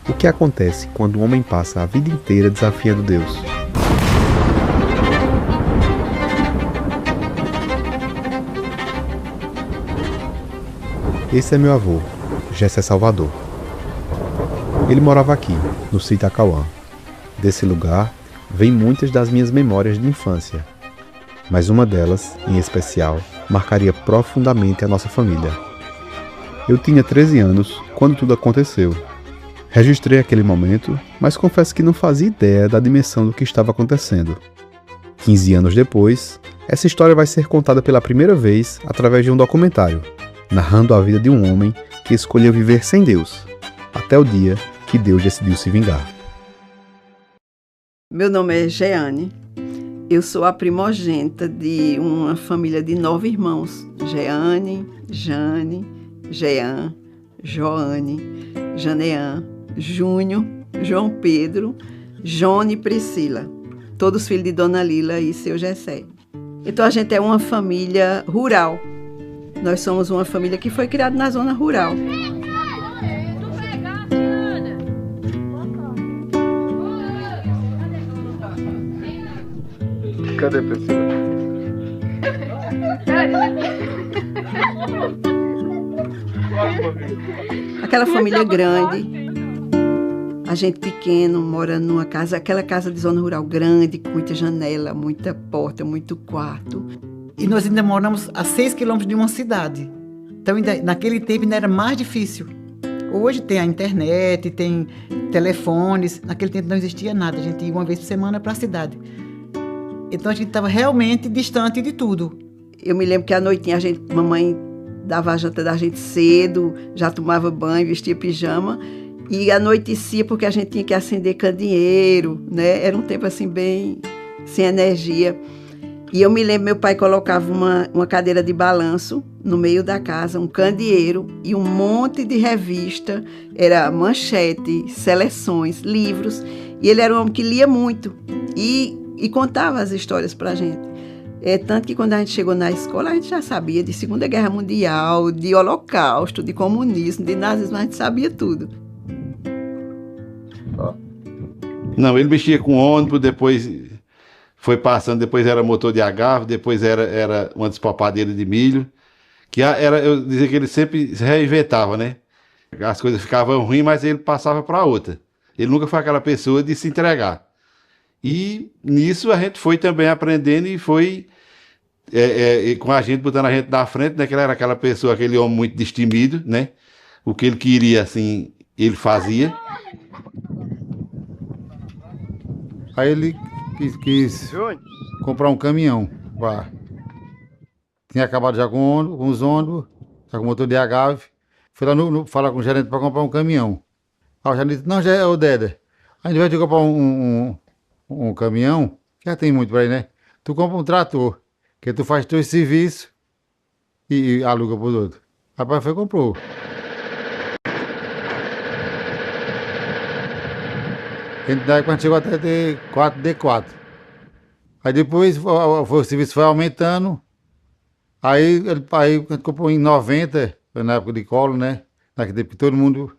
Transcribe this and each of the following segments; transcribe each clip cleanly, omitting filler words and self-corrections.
O que acontece quando um homem passa a vida inteira desafiando Deus? Esse é meu avô, Jessé Salvador. Ele morava aqui, no sítio Acauã. Desse lugar, vêm muitas das minhas memórias de infância. Mas uma delas, em especial, marcaria profundamente a nossa família. Eu tinha 13 anos quando tudo aconteceu. Registrei aquele momento, mas confesso que não fazia ideia da dimensão do que estava acontecendo. 15 anos depois, essa história vai ser contada pela primeira vez através de um documentário, narrando a vida de um homem que escolheu viver sem Deus, até o dia que Deus decidiu se vingar. Meu nome é Jeane. Eu sou a primogênita de uma família de 9 irmãos. Jeane, Jane, Jean, Joane, Janean, Júnior, João Pedro, Jone e Priscila. Todos filhos de Dona Lila e seu Jessé. Então a gente é uma família rural. Nós somos uma família que foi criada na zona rural. Cadê a Priscila? Aquela família grande, a gente pequeno, mora numa casa, aquela casa de zona rural grande, com muita janela, muita porta, muito quarto. E nós ainda moramos a 6 quilômetros de uma cidade. Então, naquele tempo ainda era mais difícil. Hoje tem a internet, tem telefones. Naquele tempo não existia nada. A gente ia uma vez por semana para a cidade. Então, a gente estava realmente distante de tudo. Eu me lembro que à noitinha mamãe dava a janta da gente cedo, já tomava banho, vestia pijama. E anoitecia porque a gente tinha que acender candeeiro, né? Era um tempo assim bem sem energia. E eu me lembro, meu pai colocava uma cadeira de balanço no meio da casa, um candeeiro e um monte de revista, era Manchete, Seleções, livros. E ele era um homem que lia muito e contava as histórias pra gente. Tanto que quando a gente chegou na escola, a gente já sabia de Segunda Guerra Mundial, de Holocausto, de comunismo, de nazismo, a gente sabia tudo. Não, ele mexia com ônibus, depois foi passando, depois era motor de agave, depois era uma despapadeira de milho, eu dizia que ele sempre se reinventava, né? As coisas ficavam ruins, mas ele passava para outra. Ele nunca foi aquela pessoa de se entregar. E nisso a gente foi também aprendendo e foi com a gente, botando a gente na frente, né? Que ele era aquela pessoa, aquele homem muito destemido, né? O que ele queria, assim, ele fazia. Aí ele quis comprar um caminhão. Tinha acabado já com os ônibus, já com motor de agave. Foi lá falar com o gerente para comprar um caminhão. Aí o gerente disse, não, já é o Deda. A gente vai te comprar um caminhão, que já tem muito por aí, né? Tu compra um trator, que tu faz teu serviço e aluga para os outros. Rapaz, foi e comprou. Daí quando chegou até ter 4D4. Aí depois o serviço foi aumentando. Aí a gente comprou em 90, na época de Collor, né? Naquele tempo que todo mundo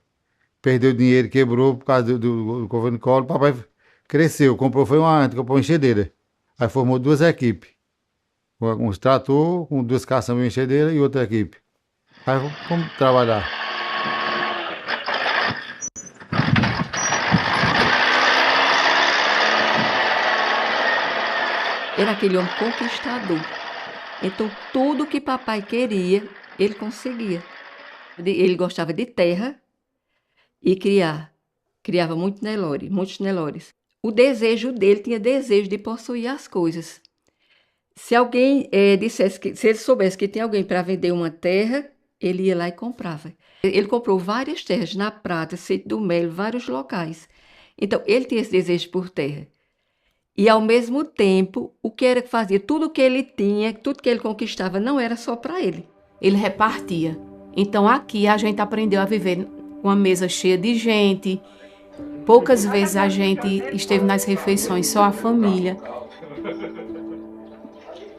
perdeu dinheiro, quebrou por causa do governo Collor. O papai cresceu, a gente comprou uma enxadeira. Aí formou 2 equipes. Um trator com 2 caçambas de enxadeira e outra equipe. Aí fomos trabalhar. Era aquele homem conquistador. Então, tudo que papai queria, ele conseguia. Ele gostava de terra e criar. Criava muitos Nelores. O desejo dele tinha desejo de possuir as coisas. Se alguém se ele soubesse que tem alguém para vender uma terra, ele ia lá e comprava. Ele comprou várias terras na Prata, Sítio do Melo, vários locais. Então, ele tinha esse desejo por terra. E, ao mesmo tempo, o que era que fazia? Tudo que ele tinha, tudo que ele conquistava, não era só para ele. Ele repartia. Então, aqui a gente aprendeu a viver com uma mesa cheia de gente. Poucas vezes a gente esteve nas refeições, só a família.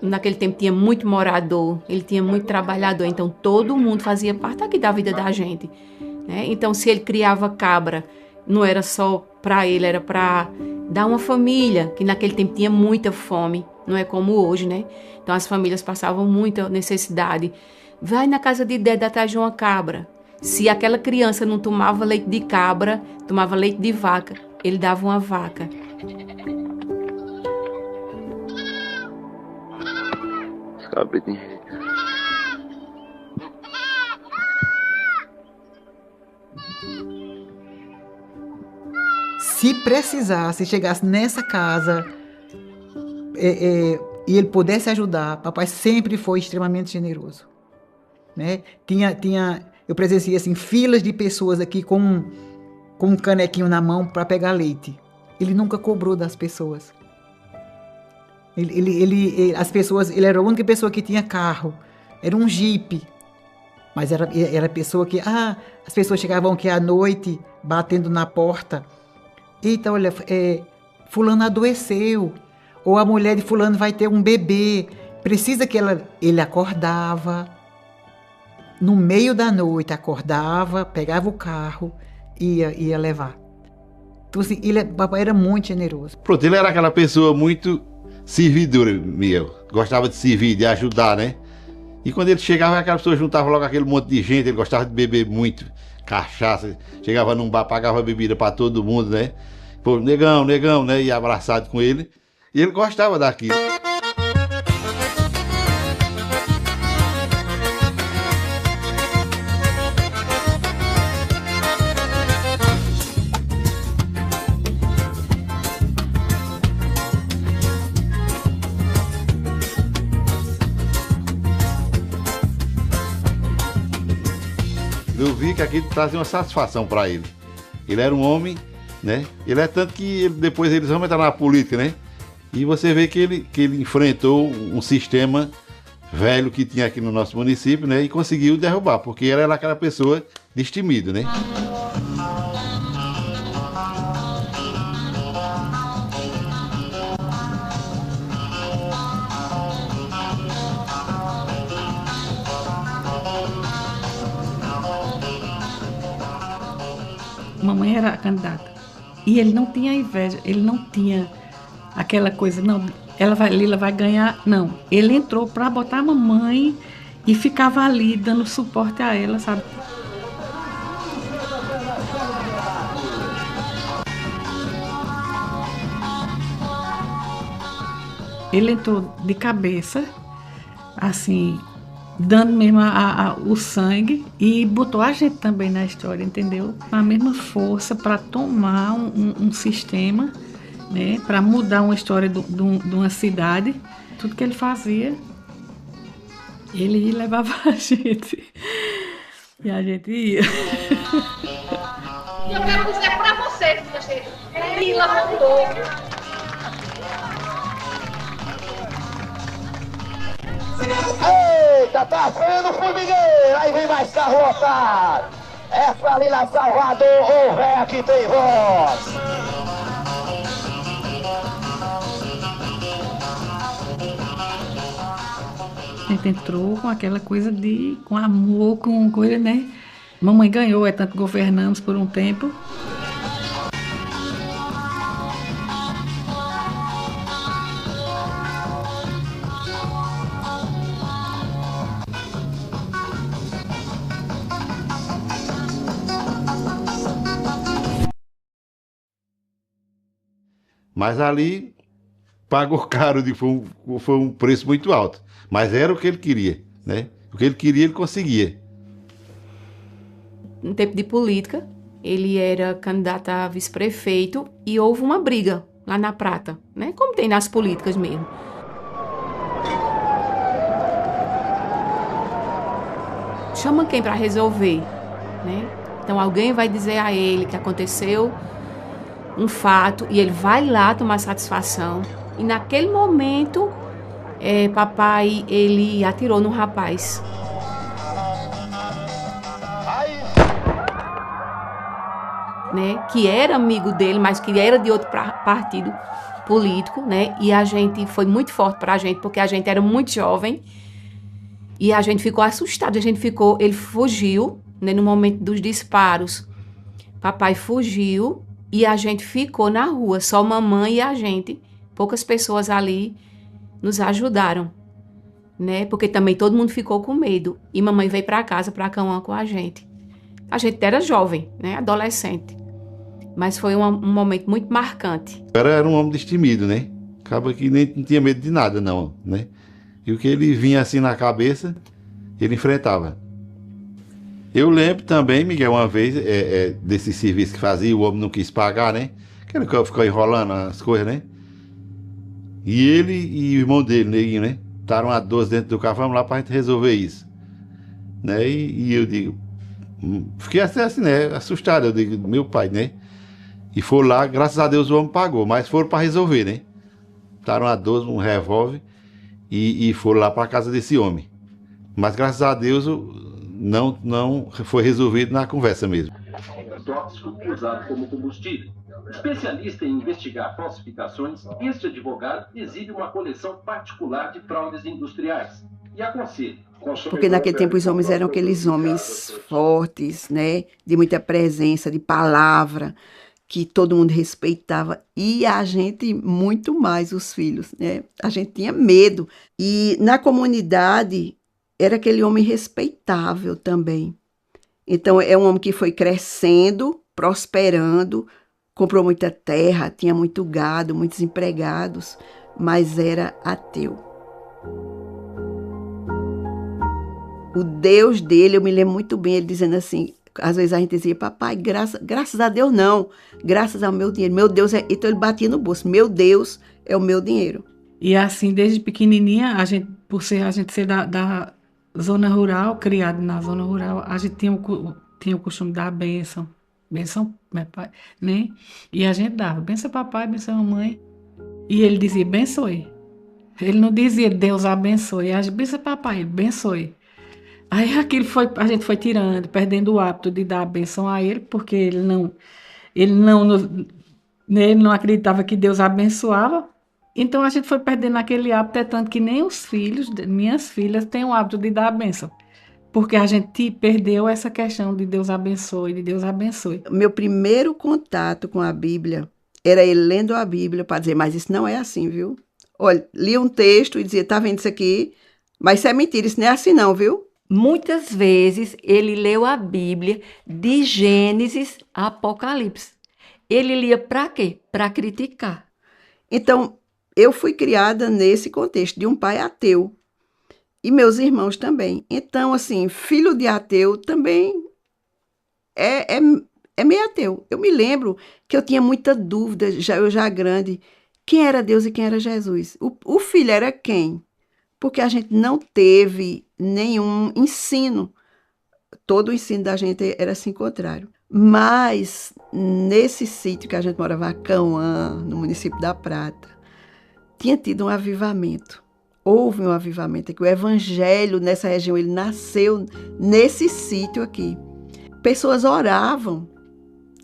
Naquele tempo tinha muito morador, ele tinha muito trabalhador, então todo mundo fazia parte aqui da vida da gente, né? Então, se ele criava cabra, não era só para ele, era para dar uma família, que naquele tempo tinha muita fome, não é como hoje, né? Então as famílias passavam muita necessidade. Vai na casa de Déda atrás de uma cabra. Se aquela criança não tomava leite de cabra, tomava leite de vaca, ele dava uma vaca. Se precisasse, chegasse nessa casa e ele pudesse ajudar, papai sempre foi extremamente generoso, né? Eu presenciei assim, filas de pessoas aqui com um canequinho na mão para pegar leite. Ele nunca cobrou das pessoas. Ele era a única pessoa que tinha carro. Era um jipe. Mas era a pessoa que... as pessoas chegavam aqui à noite, batendo na porta. Eita, olha, fulano adoeceu. Ou a mulher de fulano vai ter um bebê. Precisa que ele acordava. No meio da noite, acordava, pegava o carro e ia levar. Então, assim, papai era muito generoso. Pronto, ele era aquela pessoa muito servidora, gostava de servir, de ajudar, né? E quando ele chegava, aquela pessoa juntava logo aquele monte de gente, ele gostava de beber muito, cachaça, chegava num bar, pagava bebida para todo mundo, né? Pô, negão, né? E abraçado com ele. E ele gostava daquilo. Eu vi que aquilo trazia uma satisfação para ele. Ele era um homem, né? Ele é tanto que depois eles vão entrar na política, né? E você vê que ele enfrentou um sistema velho que tinha aqui no nosso município, né? E conseguiu derrubar, porque ele era aquela pessoa destemida, né? Mamãe era candidata. E ele não tinha inveja, ele não tinha aquela coisa, não, Lila vai ganhar, não. Ele entrou para botar a mamãe e ficava ali dando suporte a ela, sabe? Ele entrou de cabeça, assim, dando mesmo o sangue e botou a gente também na história, entendeu? A mesma força para tomar um sistema, né? Para mudar uma história de uma cidade. Tudo que ele fazia, ele levava a gente. E a gente ia. Eu quero dizer para vocês, minha gente, Lila voltou. Eita, tá sendo formigueiro, aí vem mais carro lotado. Essa Lila Salvador, ô véia que tem voz. A gente entrou com aquela coisa com amor, com coisa, né? Mamãe ganhou, tanto governamos por um tempo. Mas ali pagou caro, foi um preço muito alto. Mas era o que ele queria, né? O que ele queria, ele conseguia. No tempo de política, ele era candidato a vice-prefeito e houve uma briga lá na Prata, né? Como tem nas políticas mesmo. Chama quem para resolver, né? Então alguém vai dizer a ele que aconteceu um fato e ele vai lá tomar satisfação. E naquele momento, papai, ele atirou no rapaz. Né, que era amigo dele, mas que era de outro partido político, né? E a gente foi muito forte pra gente, porque a gente era muito jovem. E a gente ficou assustado, ele fugiu, né, no momento dos disparos. Papai fugiu e a gente ficou na rua, só mamãe e a gente. Poucas pessoas ali nos ajudaram, né? Porque também todo mundo ficou com medo. E mamãe veio para casa, para Cauã com a gente. A gente era jovem, né? Adolescente. Mas foi um momento muito marcante. Era um homem destemido, né? Acaba que nem não tinha medo de nada, não, né? E o que ele vinha assim na cabeça, ele enfrentava. Eu lembro também, Miguel, uma vez, desse serviço que fazia, o homem não quis pagar, né? Que ele ficou enrolando as coisas, né? E ele e o irmão dele, Neguinho, né? Estavam a 12 dentro do carro, vamos lá pra gente resolver isso. Né? E eu digo, fiquei assim, né? Assustado, eu digo, meu pai, né? E foram lá, graças a Deus o homem pagou, mas foram para resolver, né? Estavam a 12, um revólver, e foram lá para casa desse homem. Mas graças a Deus não foi resolvido na conversa mesmo. Tóxico usado como combustível. Especialista em investigar falsificações, este advogado exibe uma coleção particular de fraudes industriais e aconselha. Porque naquele tempo os homens eram aqueles homens fortes, né? De muita presença, de palavra, que todo mundo respeitava. E a gente, muito mais, os filhos, né? A gente tinha medo. E na comunidade era aquele homem respeitável também. Então, é um homem que foi crescendo, prosperando, comprou muita terra, tinha muito gado, muitos empregados, mas era ateu. O Deus dele, eu me lembro muito bem, ele dizendo assim, às vezes a gente dizia, papai, graças a Deus não, graças ao meu dinheiro, meu Deus, então ele batia no bolso, meu Deus é o meu dinheiro. E assim, desde pequenininha, a gente ser da zona rural, criado na zona rural, a gente tinha o costume de dar bênção, meu pai, né? E a gente dava, benção papai, benção mamãe. E ele dizia, bençoe. Ele não dizia, Deus abençoe. A gente, benção papai, abençoe. Aí a gente foi tirando, perdendo o hábito de dar a benção a ele, porque ele não acreditava que Deus abençoava. Então a gente foi perdendo aquele hábito, é tanto que nem os filhos, minhas filhas, têm o hábito de dar a benção. Porque a gente perdeu essa questão de Deus abençoe, de Deus abençoe. Meu primeiro contato com a Bíblia era ele lendo a Bíblia para dizer, mas isso não é assim, viu? Olha, lia um texto e dizia, tá vendo isso aqui? Mas isso é mentira, isso não é assim não, viu? Muitas vezes ele leu a Bíblia de Gênesis a Apocalipse. Ele lia para quê? Para criticar. Então, eu fui criada nesse contexto de um pai ateu. E meus irmãos também. Então, assim, filho de ateu também é meio ateu. Eu me lembro que eu tinha muita dúvida, eu já grande, quem era Deus e quem era Jesus. O filho era quem? Porque a gente não teve nenhum ensino. Todo o ensino da gente era assim contrário. Mas, nesse sítio que a gente morava, Cauã, no município da Prata, tinha tido um avivamento. Houve um avivamento aqui. O evangelho nessa região, ele nasceu nesse sítio aqui. Pessoas oravam.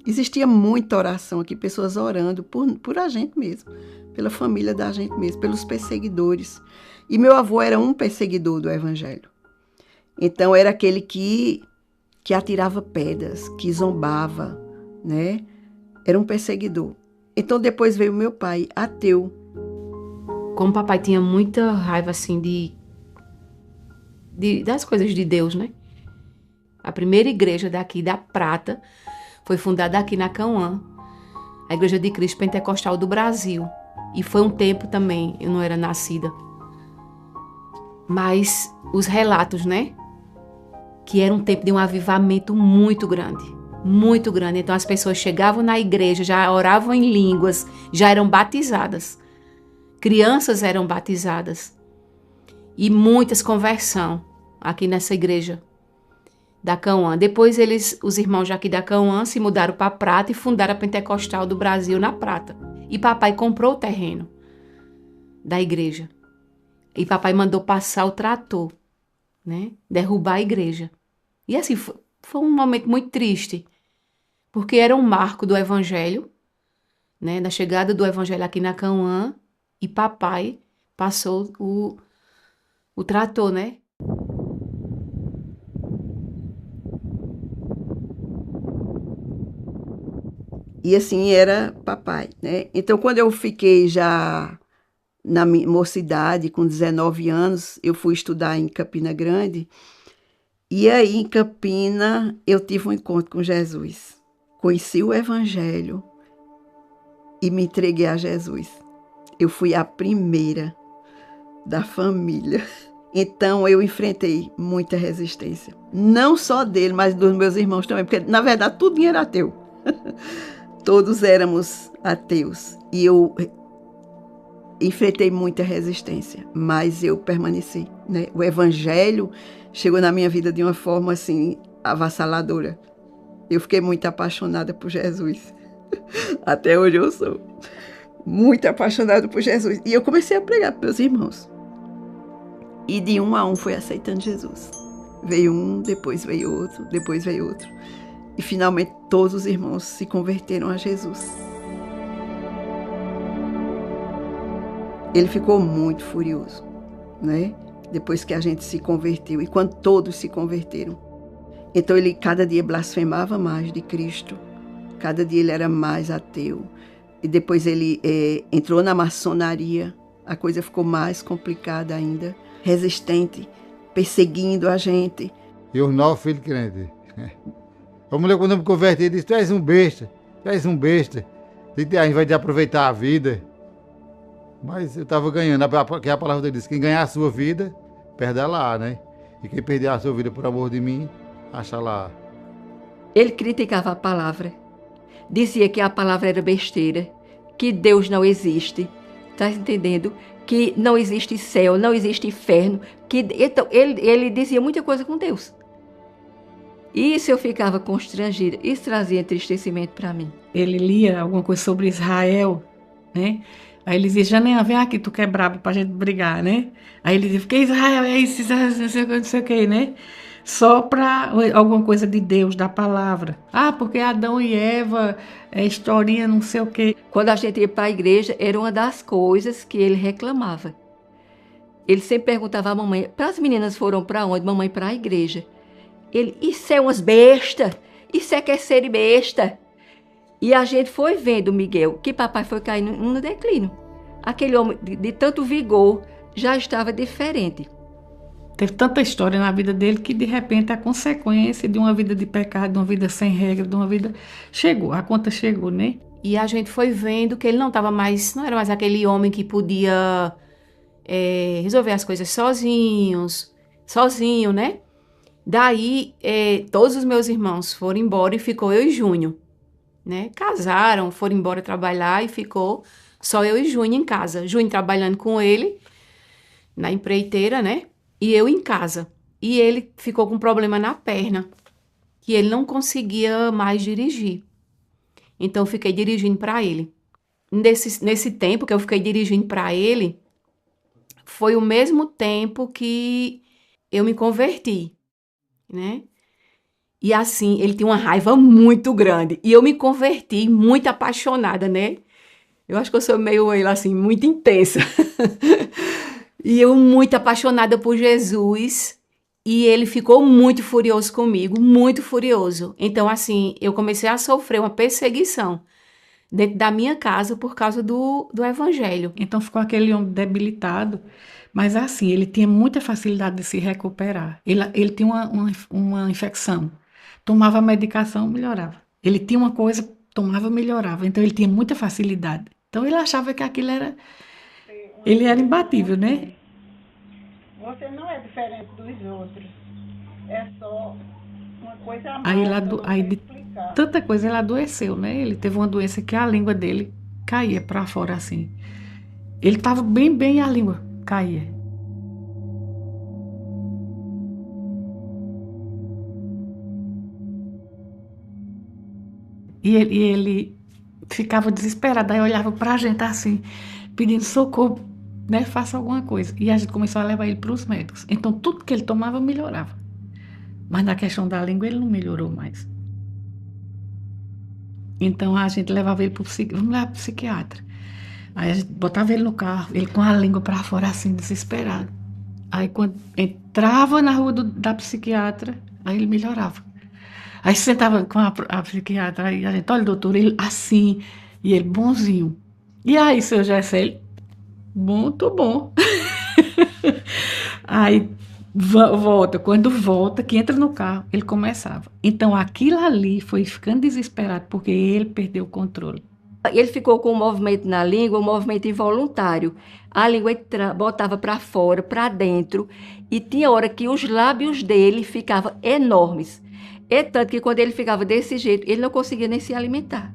Existia muita oração aqui, pessoas orando por a gente mesmo, pela família da gente mesmo, pelos perseguidores. E meu avô era um perseguidor do evangelho. Então, era aquele que atirava pedras, que zombava, né? Era um perseguidor. Então, depois veio meu pai, ateu. Como papai tinha muita raiva, assim, das coisas de Deus, né? A primeira igreja daqui da Prata foi fundada aqui na Cauã, a Igreja de Cristo Pentecostal do Brasil. E foi um tempo também, eu não era nascida. Mas os relatos, né? Que era um tempo de um avivamento muito grande. Muito grande. Então as pessoas chegavam na igreja, já oravam em línguas, já eram batizadas. Crianças eram batizadas. E muitas conversão aqui nessa igreja da Cauã. Depois os irmãos daqui da Cauã se mudaram para Prata e fundaram a Pentecostal do Brasil na Prata. E papai comprou o terreno da igreja. E papai mandou passar o trator, né? Derrubar a igreja. E assim, foi um momento muito triste, porque era um marco do evangelho, né? Da chegada do evangelho aqui na Cauã, e papai passou o trator, né? E assim era papai, né? Então, quando eu fiquei já na mocidade, com 19 anos, eu fui estudar em Campina Grande. E aí, em Campina, eu tive um encontro com Jesus. Conheci o Evangelho e me entreguei a Jesus. Eu fui a primeira da família. Então, eu enfrentei muita resistência. Não só dele, mas dos meus irmãos também, porque, na verdade, tudo era ateu. Todos éramos ateus. E eu enfrentei muita resistência, mas eu permaneci, né? O Evangelho chegou na minha vida de uma forma, assim, avassaladora. Eu fiquei muito apaixonada por Jesus. Até hoje eu sou muito apaixonada por Jesus. E eu comecei a pregar para meus irmãos. E de um a um foi aceitando Jesus. Veio um, depois veio outro, depois veio outro. E finalmente todos os irmãos se converteram a Jesus. Ele ficou muito furioso, né? Depois que a gente se converteu e quando todos se converteram. Então ele cada dia blasfemava mais de Cristo, cada dia ele era mais ateu. E depois ele entrou na maçonaria, a coisa ficou mais complicada ainda, resistente, perseguindo a gente. E os 9 filhos crentes. A mulher, quando eu me converti, disse: tu és um besta, tu és um besta. A gente vai aproveitar a vida. Mas eu estava ganhando, porque a palavra dele diz: quem ganhar a sua vida, perde lá, né? E quem perder a sua vida por amor de mim, acha lá. Ele criticava a palavra. Dizia que a palavra era besteira, que Deus não existe. Está entendendo? Que não existe céu, não existe inferno. Então, ele dizia muita coisa com Deus. Isso eu ficava constrangida. Isso trazia entristecimento para mim. Ele lia alguma coisa sobre Israel, né? Aí ele dizia: Janela, vem aqui, tu que é brabo pra gente brigar, né? Aí ele dizia: porque Israel é isso, não sei o que, né? Só para alguma coisa de Deus, da palavra. Ah, porque Adão e Eva, historinha, não sei o quê. Quando a gente ia para a igreja, era uma das coisas que ele reclamava. Ele sempre perguntava à mamãe: para as meninas foram para onde? Mamãe, para a igreja. Ele: isso é umas bestas, isso é quer ser besta. E a gente foi vendo, Miguel, que papai foi caindo no declínio. Aquele homem de tanto vigor já estava diferente. Teve tanta história na vida dele que, de repente, a consequência de uma vida de pecado, de uma vida sem regra, de uma vida... chegou, a conta chegou, né? E a gente foi vendo que ele não era mais aquele homem que podia resolver as coisas sozinho, né? Daí, todos os meus irmãos foram embora e ficou eu e Júnior, né? Casaram, foram embora trabalhar e ficou só eu e Júnior em casa. Júnior trabalhando com ele na empreiteira, né? E eu em casa. E ele ficou com um problema na perna, que ele não conseguia mais dirigir. Então, eu fiquei dirigindo para ele. Nesse tempo que eu fiquei dirigindo para ele, foi o mesmo tempo que eu me converti, né? E assim, ele tinha uma raiva muito grande. E eu me converti muito apaixonada, né? Eu acho que eu sou meio, assim, muito intensa. E eu muito apaixonada por Jesus. E ele ficou muito furioso comigo, muito furioso. Então, assim, eu comecei a sofrer uma perseguição dentro da minha casa por causa do Evangelho. Então, ficou aquele homem debilitado. Mas, assim, ele tinha muita facilidade de se recuperar. Ele tinha uma infecção. Tomava medicação, melhorava. Ele tinha uma coisa, tomava, melhorava. Então, ele tinha muita facilidade. Então, ele achava que aquilo era... Ele era imbatível, né? Você não é diferente dos outros. É só uma coisa a mais. Aí de tanta coisa, ele adoeceu, né? Ele teve uma doença que a língua dele caía para fora, assim. Ele estava bem e a língua caía. E ele ficava desesperado, aí olhava pra gente assim, pedindo socorro, né, faça alguma coisa. E a gente começou a levar ele para os médicos. Então, tudo que ele tomava, melhorava. Mas na questão da língua, ele não melhorou mais. Então, a gente levava ele para o psiquiatra. Vamos lá para o psiquiatra. Aí a gente botava ele no carro, ele com a língua para fora, assim, desesperado. Aí, quando entrava na rua da psiquiatra, aí ele melhorava. Aí sentava com a psiquiatra, aí a gente, olha, doutor, ele assim, e ele bonzinho. E aí, seu Gessé, ele, bom, tô bom. Aí volta, quando volta, que entra no carro, ele começava. Então aquilo ali foi ficando desesperado, porque ele perdeu o controle. Ele ficou com um movimento na língua, um movimento involuntário. A língua botava para fora, para dentro, e tinha hora que os lábios dele ficavam enormes. É tanto que quando ele ficava desse jeito, ele não conseguia nem se alimentar.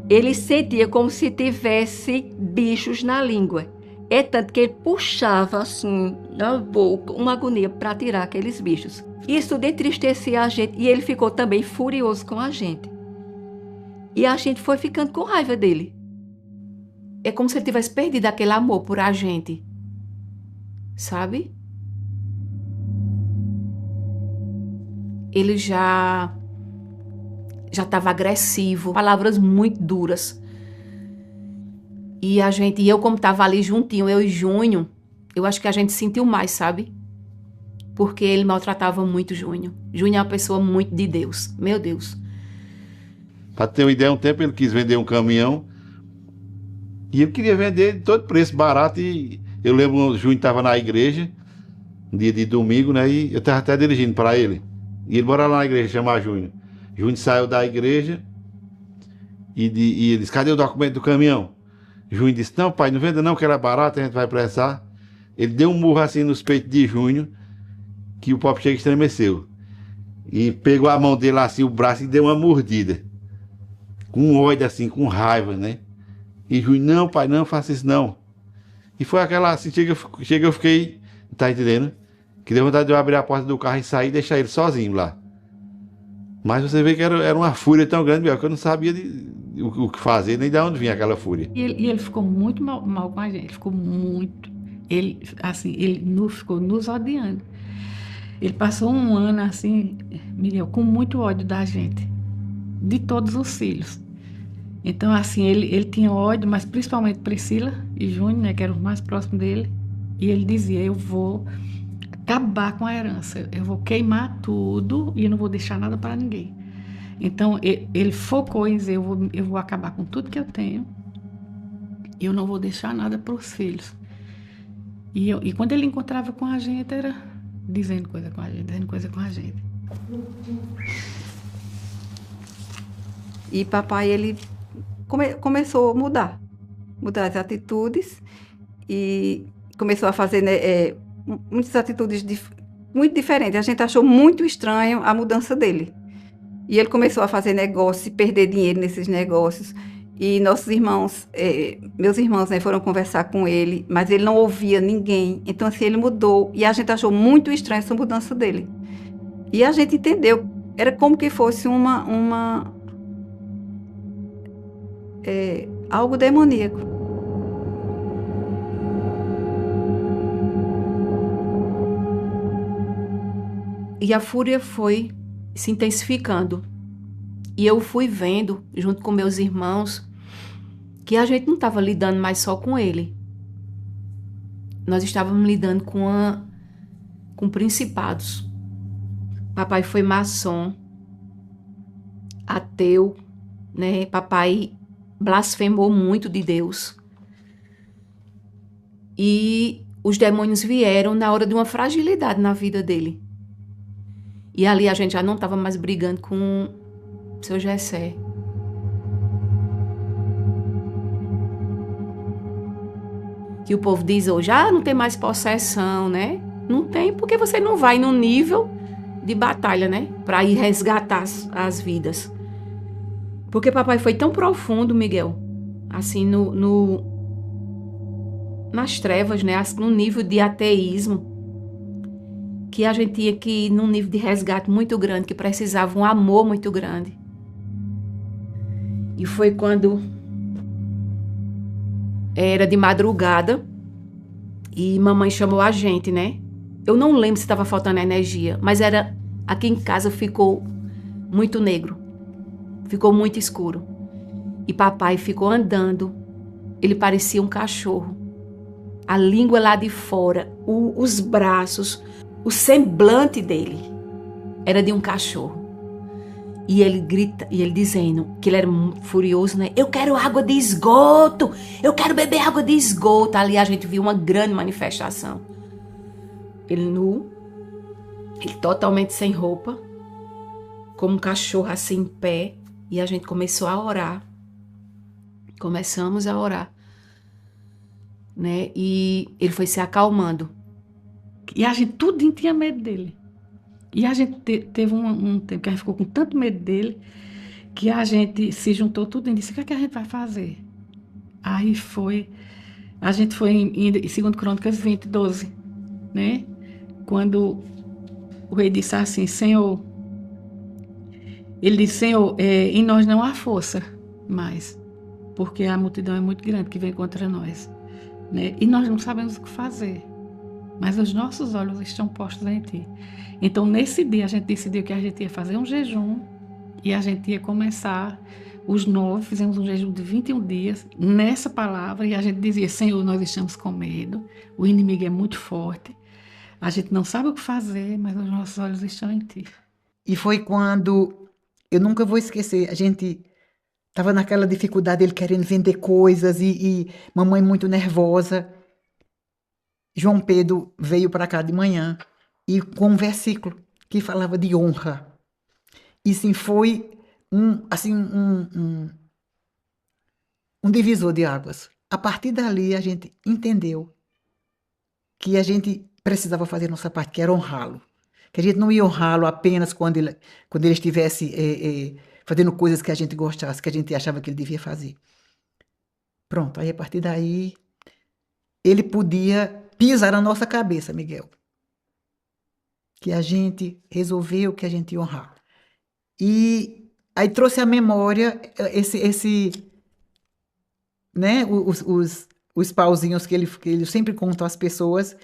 Ele sentia como se tivesse bichos na língua. É tanto que ele puxava assim na boca uma agonia para tirar aqueles bichos. Isso entristecia a gente e ele ficou também furioso com a gente. E a gente foi ficando com raiva dele. É como se ele tivesse perdido aquele amor por a gente. Sabe? Ele já estava agressivo, palavras muito duras. E eu como estava ali juntinho, eu e Júnior, eu acho que a gente sentiu mais, sabe? Porque ele maltratava muito Júnior. Júnior é uma pessoa muito de Deus, meu Deus. Para ter uma ideia, um tempo ele quis vender um caminhão e ele queria vender de todo preço, barato. E eu lembro que o Júnior estava na igreja, um dia de domingo, né? E eu estava até dirigindo para ele. E ele bora lá na igreja chamar Júnior. Júnior saiu da igreja e ele disse, cadê o documento do caminhão? Júnior disse, não pai, não venda não, que era barato, a gente vai pressar. Ele deu um murro assim nos peitos de Júnior, que o pobre chega estremeceu. E pegou a mão dele assim, o braço, e deu uma mordida. Com ódio assim, com raiva, né? E Júnior, não pai, não faça isso não. E foi aquela assim, chega eu fiquei, tá entendendo? Que deu vontade de eu abrir a porta do carro e sair e deixar ele sozinho lá. Mas você vê que era uma fúria tão grande, que eu não sabia o que fazer, nem de onde vinha aquela fúria. E ele ficou muito mal com a gente, ele ficou muito. Ele ficou nos odiando. Ele passou um ano assim, Miguel, com muito ódio da gente, de todos os filhos. Então, assim, ele tinha ódio, mas principalmente Priscila e Júnior, né, que eram os mais próximos dele. E ele dizia, eu vou acabar com a herança, eu vou queimar tudo e eu não vou deixar nada para ninguém. Então, ele focou em dizer, eu vou acabar com tudo que eu tenho e eu não vou deixar nada para os filhos. E quando ele encontrava com a gente, era dizendo coisa com a gente. E papai, ele começou a mudar as atitudes e começou a fazer muitas atitudes muito diferentes. A gente achou muito estranho a mudança dele. E ele começou a fazer negócios e perder dinheiro nesses negócios. E nossos irmãos, meus irmãos, né, foram conversar com ele, mas ele não ouvia ninguém. Então, assim, ele mudou. E a gente achou muito estranha essa mudança dele. E a gente entendeu. Era como que fosse algo demoníaco. E a fúria foi se intensificando. E eu fui vendo, junto com meus irmãos, que a gente não estava lidando mais só com ele. Nós estávamos lidando com principados. Papai foi maçom, ateu, né? Papai blasfemou muito de Deus. E os demônios vieram na hora de uma fragilidade na vida dele. E ali a gente já não estava mais brigando com o seu Gessé. Que o povo diz hoje, não tem mais possessão, né? Não tem, porque você não vai num nível de batalha, né? Para ir resgatar as vidas. Porque papai foi tão profundo, Miguel, assim, nas trevas, né? No nível de ateísmo, que a gente tinha que ir num nível de resgate muito grande, que precisava um amor muito grande. E foi quando era de madrugada e mamãe chamou a gente, né? Eu não lembro se estava faltando energia, mas aqui em casa ficou muito negro, ficou muito escuro. E papai ficou andando ele parecia um cachorro. A língua lá de fora, os braços, o semblante dele era de um cachorro. E ele grita, e ele dizendo que ele era furioso, né? Eu quero água de esgoto! Eu quero beber água de esgoto! Ali a gente viu uma grande manifestação. Ele nu, ele totalmente sem roupa, como um cachorro assim em pé, e a gente começou a orar. Começamos a orar, né? E ele foi se acalmando. E a gente tudinho tinha medo dele. E a gente teve um tempo que a gente ficou com tanto medo dele, que a gente se juntou tudo e disse, o que é que a gente vai fazer? Aí a gente foi em 2 Crônicas 20, 12, né? Quando o rei disse assim, Senhor, ele disse, Senhor, em nós não há força mais, porque a multidão é muito grande que vem contra nós, né? E nós não sabemos o que fazer, mas os nossos olhos estão postos em Ti. Então, nesse dia, a gente decidiu que a gente ia fazer um jejum e a gente ia começar os 9, fizemos um jejum de 21 dias nessa palavra e a gente dizia, Senhor, nós estamos com medo, o inimigo é muito forte, a gente não sabe o que fazer, mas os nossos olhos estão em Ti. E foi quando, eu nunca vou esquecer, a gente estava naquela dificuldade, ele querendo vender coisas e mamãe muito nervosa. João Pedro veio para cá de manhã e com um versículo que falava de honra. E sim, foi um divisor de águas. A partir dali, a gente entendeu que a gente precisava fazer nossa parte, que era honrá-lo. Que a gente não ia honrá-lo apenas quando ele estivesse fazendo coisas que a gente gostasse, que a gente achava que ele devia fazer. Pronto, aí a partir daí, ele podia pisar na nossa cabeça, Miguel. Que a gente resolveu que a gente ia honrar. E aí trouxe à memória né, os pauzinhos que ele sempre conta às pessoas.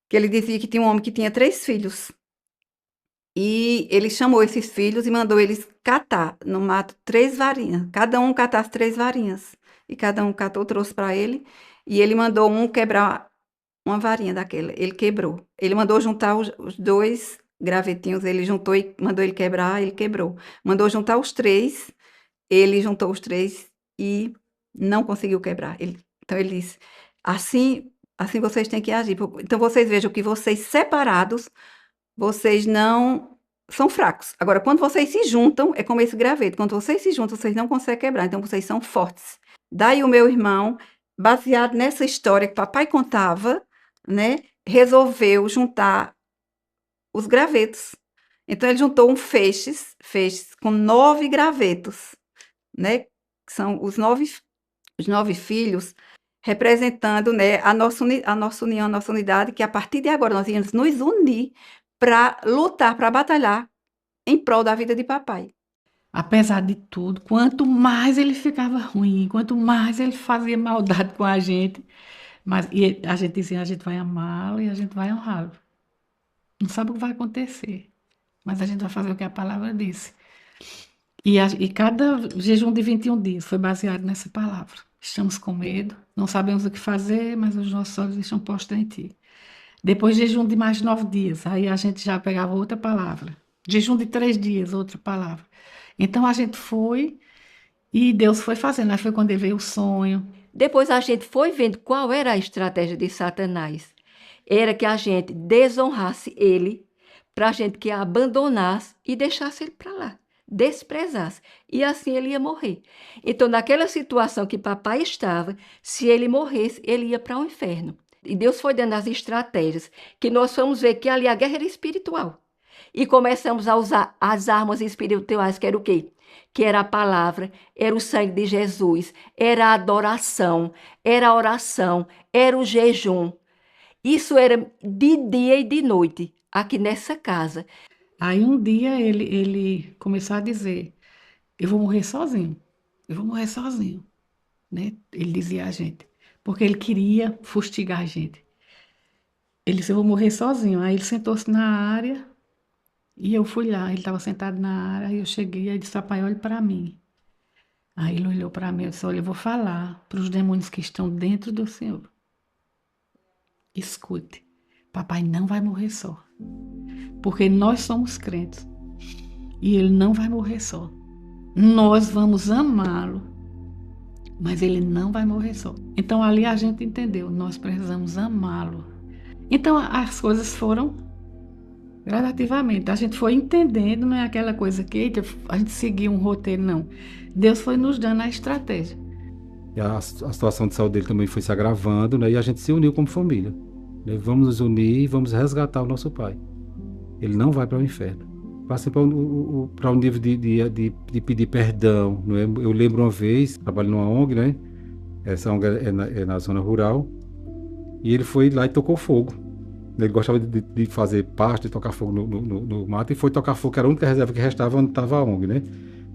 Que ele dizia que tinha um homem que tinha 3 filhos. E ele chamou esses filhos e mandou eles catar no mato 3 varinhas. Cada um catasse 3 varinhas. E cada um catou, trouxe para ele. E ele mandou um quebrar uma varinha daquela. Ele quebrou. Ele mandou juntar os 2 gravetinhos. Ele juntou e mandou ele quebrar, ele quebrou. Mandou juntar os 3. Ele juntou os 3 e não conseguiu quebrar. Então ele disse, assim vocês têm que agir. Então vocês vejam que vocês separados, vocês não são fracos. Agora, quando vocês se juntam, é como esse graveto. Quando vocês se juntam, vocês não conseguem quebrar. Então, vocês são fortes. Daí o meu irmão, baseado nessa história que papai contava, né, resolveu juntar os gravetos. Então, ele juntou um feixes com 9 gravetos, né, que são os 9 filhos, representando, né, a nossa união, a nossa unidade, que a partir de agora nós íamos nos unir para lutar, para batalhar em prol da vida de papai. Apesar de tudo, quanto mais ele ficava ruim, quanto mais ele fazia maldade com a gente, e a gente dizia, a gente vai amá-lo e a gente vai honrá-lo. Não sabe o que vai acontecer, mas a gente vai fazer o que a palavra disse. E cada jejum de 21 dias foi baseado nessa palavra. Estamos com medo, não sabemos o que fazer, mas os nossos olhos estão postos em Ti. Depois jejum de mais 9 dias, aí a gente já pegava outra palavra. Jejum de 3 dias, outra palavra. Então a gente foi e Deus foi fazendo. Aí foi quando ele veio o sonho. Depois a gente foi vendo qual era a estratégia de Satanás. Era que a gente desonrasse ele, para a gente que abandonasse e deixasse ele para lá, desprezasse. E assim ele ia morrer. Então, naquela situação que papai estava, se ele morresse, ele ia para o inferno. E Deus foi dando as estratégias, que nós fomos ver que ali a guerra era espiritual. E começamos a usar as armas espirituais, que era o quê? Que era a palavra, era o sangue de Jesus, era a adoração, era a oração, era o jejum. Isso era de dia e de noite, aqui nessa casa. Aí um dia ele começou a dizer, eu vou morrer sozinho, né? Ele dizia a gente, porque ele queria fustigar a gente. Ele disse, eu vou morrer sozinho. Aí ele sentou-se na área e eu fui lá, ele estava sentado na área, aí eu cheguei e disse, papai, olhe para mim. Aí ele olhou para mim e disse: olha, eu vou falar para os demônios que estão dentro do Senhor. Escute, papai não vai morrer só. Porque nós somos crentes. E ele não vai morrer só. Nós vamos amá-lo, mas ele não vai morrer só. Então ali a gente entendeu, nós precisamos amá-lo. Então as coisas foram gradativamente. A gente foi entendendo, não é aquela coisa que a gente seguiu um roteiro, não. Deus foi nos dando a estratégia. E a situação de saúde dele também foi se agravando, né? E a gente se uniu como família. Né? Vamos nos unir e vamos resgatar o nosso pai. Ele não vai para o inferno. Passa para um nível de pedir perdão. Não é? Eu lembro uma vez, trabalho numa ONG, né? Essa ONG é na zona rural. E ele foi lá e tocou fogo. Ele gostava de fazer pasto, de tocar fogo no mato. E foi tocar fogo, que era a única reserva que restava onde estava a ONG, né?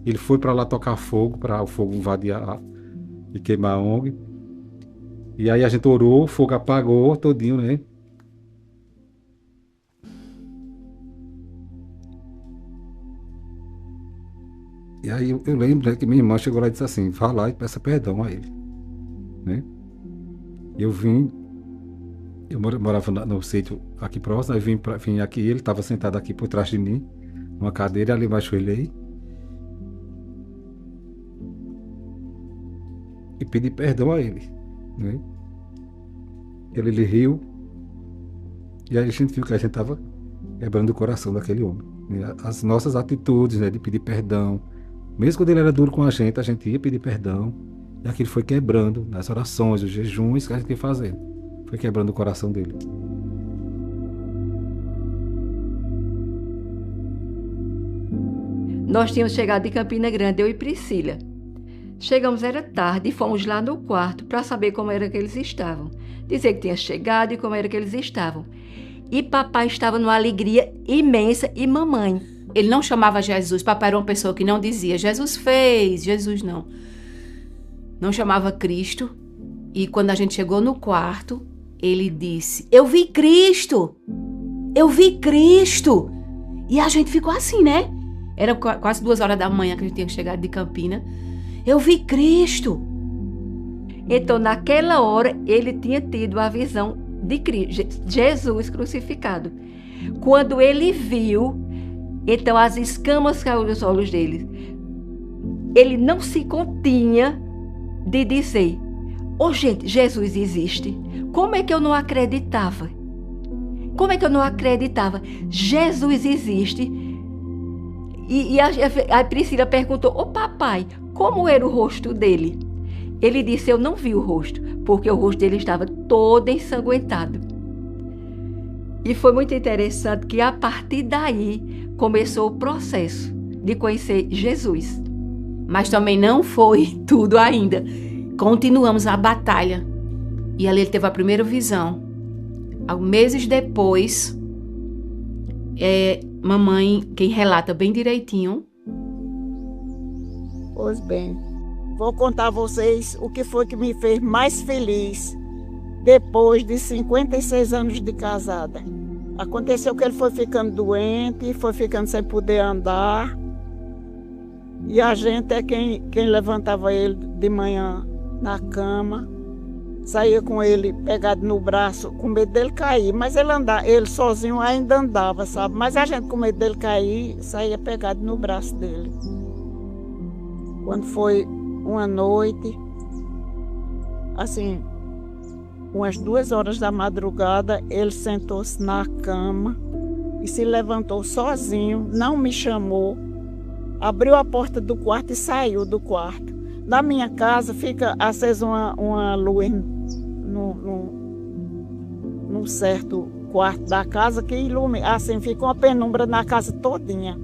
Ele foi para lá tocar fogo, para o fogo invadir e queimar a ONG. E aí a gente orou, o fogo apagou todinho, né? E aí eu lembro, né, que minha irmã chegou lá e disse assim: vá lá e peça perdão a ele, né? Eu morava no sítio aqui próximo, aí vim aqui, ele estava sentado aqui por trás de mim, numa cadeira, ali embaixo ele e pedi perdão a ele, né? Ele riu, e aí a gente viu que a gente estava quebrando o coração daquele homem, né? As nossas atitudes, né, de pedir perdão, mesmo quando ele era duro com a gente ia pedir perdão, e aquilo foi quebrando nas orações, os jejuns que a gente ia fazendo, foi quebrando o coração dele. Nós tínhamos chegado de Campina Grande, eu e Priscila. Chegamos, era tarde, e fomos lá no quarto para saber como era que eles estavam. Dizer que tinha chegado e como era que eles estavam. E papai estava numa alegria imensa e mamãe. Ele não chamava Jesus. Papai era uma pessoa que não dizia Jesus fez, Jesus não. Não chamava Cristo. E quando a gente chegou no quarto, ele disse: eu vi Cristo! Eu vi Cristo! E a gente ficou assim, né? Era quase 2 horas da manhã que a gente tinha chegado de Campina. Eu vi Cristo! Então, naquela hora, ele tinha tido a visão de Cristo, Jesus crucificado. Quando ele viu, então as escamas caíram dos olhos dele. Ele não se continha de dizer: oh, gente, Jesus existe. Como é que eu não acreditava? Como é que eu não acreditava? Jesus existe. E a Priscila perguntou: ô papai, como era o rosto dele? Ele disse: eu não vi o rosto, porque o rosto dele estava todo ensanguentado. E foi muito interessante que a partir daí começou o processo de conhecer Jesus. Mas também não foi tudo ainda. Continuamos a batalha. E ali ele teve a primeira visão. Meses depois, mamãe, quem relata bem direitinho. Pois bem, vou contar a vocês o que foi que me fez mais feliz depois de 56 anos de casada. Aconteceu que ele foi ficando doente, foi ficando sem poder andar. E a gente é quem levantava ele de manhã na cama, saía com ele pegado no braço, com medo dele cair. Mas ele sozinho ainda andava, sabe? Mas a gente, com medo dele cair, saía pegado no braço dele. Quando foi uma noite, assim, umas 2 horas da madrugada, ele sentou-se na cama e se levantou sozinho, não me chamou, abriu a porta do quarto e saiu do quarto. Na minha casa fica acesa uma luz num certo quarto da casa que ilumina, assim, fica uma penumbra na casa todinha.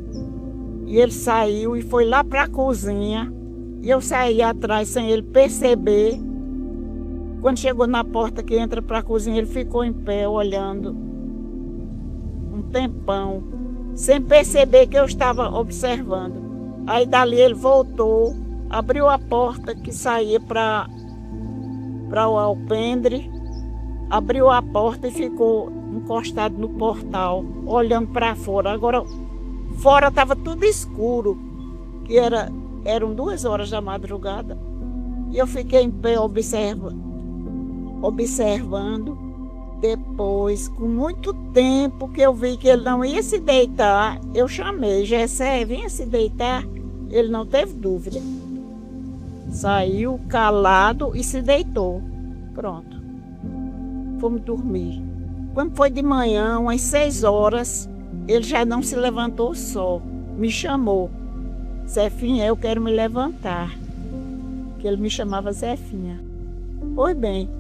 E ele saiu e foi lá para a cozinha, e eu saí atrás sem ele perceber. Quando chegou na porta que entra para a cozinha, ele ficou em pé olhando um tempão, sem perceber que eu estava observando. Aí dali ele voltou, abriu a porta que saía para o alpendre, abriu a porta e ficou encostado no portal, olhando para fora. Agora, fora estava tudo escuro, que era eram 2 horas da madrugada, e eu fiquei em pé observando. Depois, com muito tempo que eu vi que ele não ia se deitar, eu chamei, Gessé, vinha se deitar. Ele não teve dúvida. Saiu calado e se deitou. Pronto. Fomos dormir. Quando foi de manhã, umas 6 horas, ele já não se levantou só. Me chamou. Zefinha, eu quero me levantar. Que ele me chamava Zefinha. Pois bem.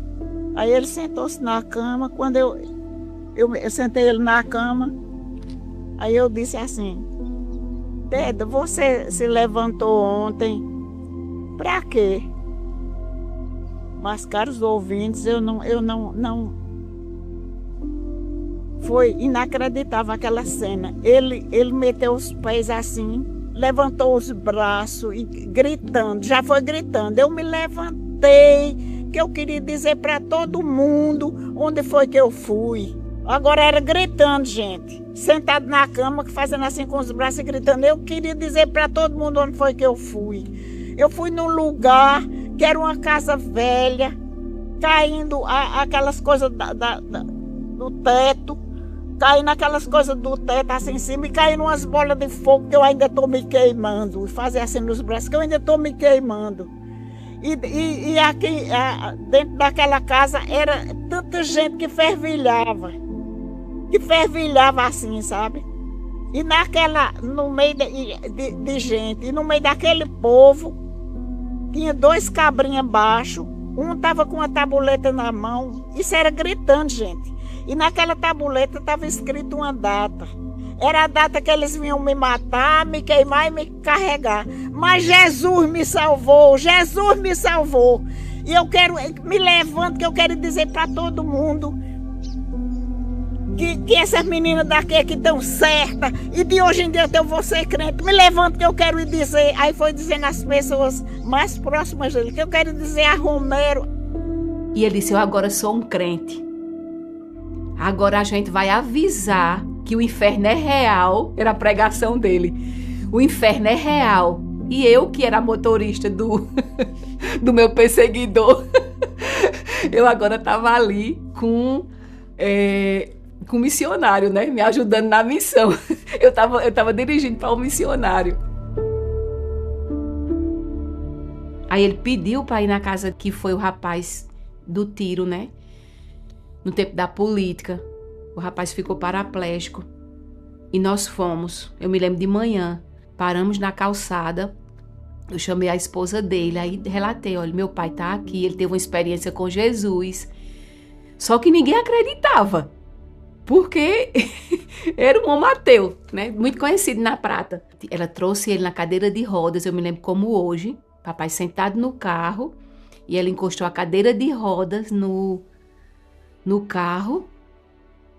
Aí ele sentou-se na cama. Quando eu sentei ele na cama, aí eu disse assim: Deda, você se levantou ontem pra quê? Mas, caros ouvintes, eu não. Foi inacreditável aquela cena. Ele meteu os pés assim, levantou os braços e gritando, já foi gritando. Eu me levantei, que eu queria dizer para todo mundo onde foi que eu fui. Agora era gritando, gente. Sentado na cama, fazendo assim com os braços e gritando. Eu queria dizer para todo mundo onde foi que eu fui. Eu fui num lugar que era uma casa velha, caindo aquelas coisas do teto, caindo aquelas coisas do teto assim em cima e caindo umas bolas de fogo que eu ainda estou me queimando. E fazer assim nos braços que eu ainda estou me queimando. E aqui, dentro daquela casa, era tanta gente que fervilhava assim, sabe? E no meio de gente, e no meio daquele povo, tinha 2 cabrinhas baixo, um estava com uma tabuleta na mão, isso era gritando, gente. E naquela tabuleta estava escrito uma data. Era a data que eles vinham me matar, me queimar e me carregar. Mas Jesus me salvou, Jesus me salvou. E eu me levanto, que eu quero dizer para todo mundo que essas meninas daqui que estão certas, e de hoje em dia eu vou ser crente. Me levanto, que eu quero dizer. Aí foi dizendo às pessoas mais próximas dele, que eu quero dizer a Romero. E ele disse: eu agora sou um crente. Agora a gente vai avisar que o inferno é real. Era a pregação dele. O inferno é real. E eu, que era motorista do meu perseguidor, eu agora estava ali com missionário, né? Me ajudando na missão. Eu tava dirigindo para um missionário. Aí ele pediu para ir na casa que foi o rapaz do tiro, né? No tempo da política. O rapaz ficou paraplégico. E nós fomos. Eu me lembro de manhã. Paramos na calçada. Eu chamei a esposa dele. Aí relatei: olha, meu pai tá aqui. Ele teve uma experiência com Jesus. Só que ninguém acreditava. Porque era um homem ateu, né? Muito conhecido na Prata. Ela trouxe ele na cadeira de rodas. Eu me lembro como hoje. Papai sentado no carro. E ela encostou a cadeira de rodas no carro.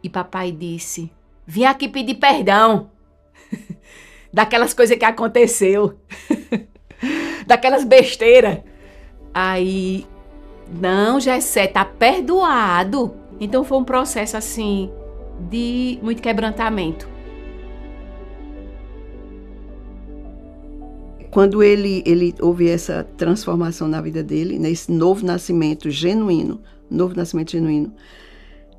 E papai disse: vim aqui pedir perdão daquelas coisas que aconteceu, daquelas besteiras. Aí, não, Gessé, tá perdoado. Então foi um processo assim de muito quebrantamento. Quando ele houve essa transformação na vida dele, nesse novo nascimento genuíno,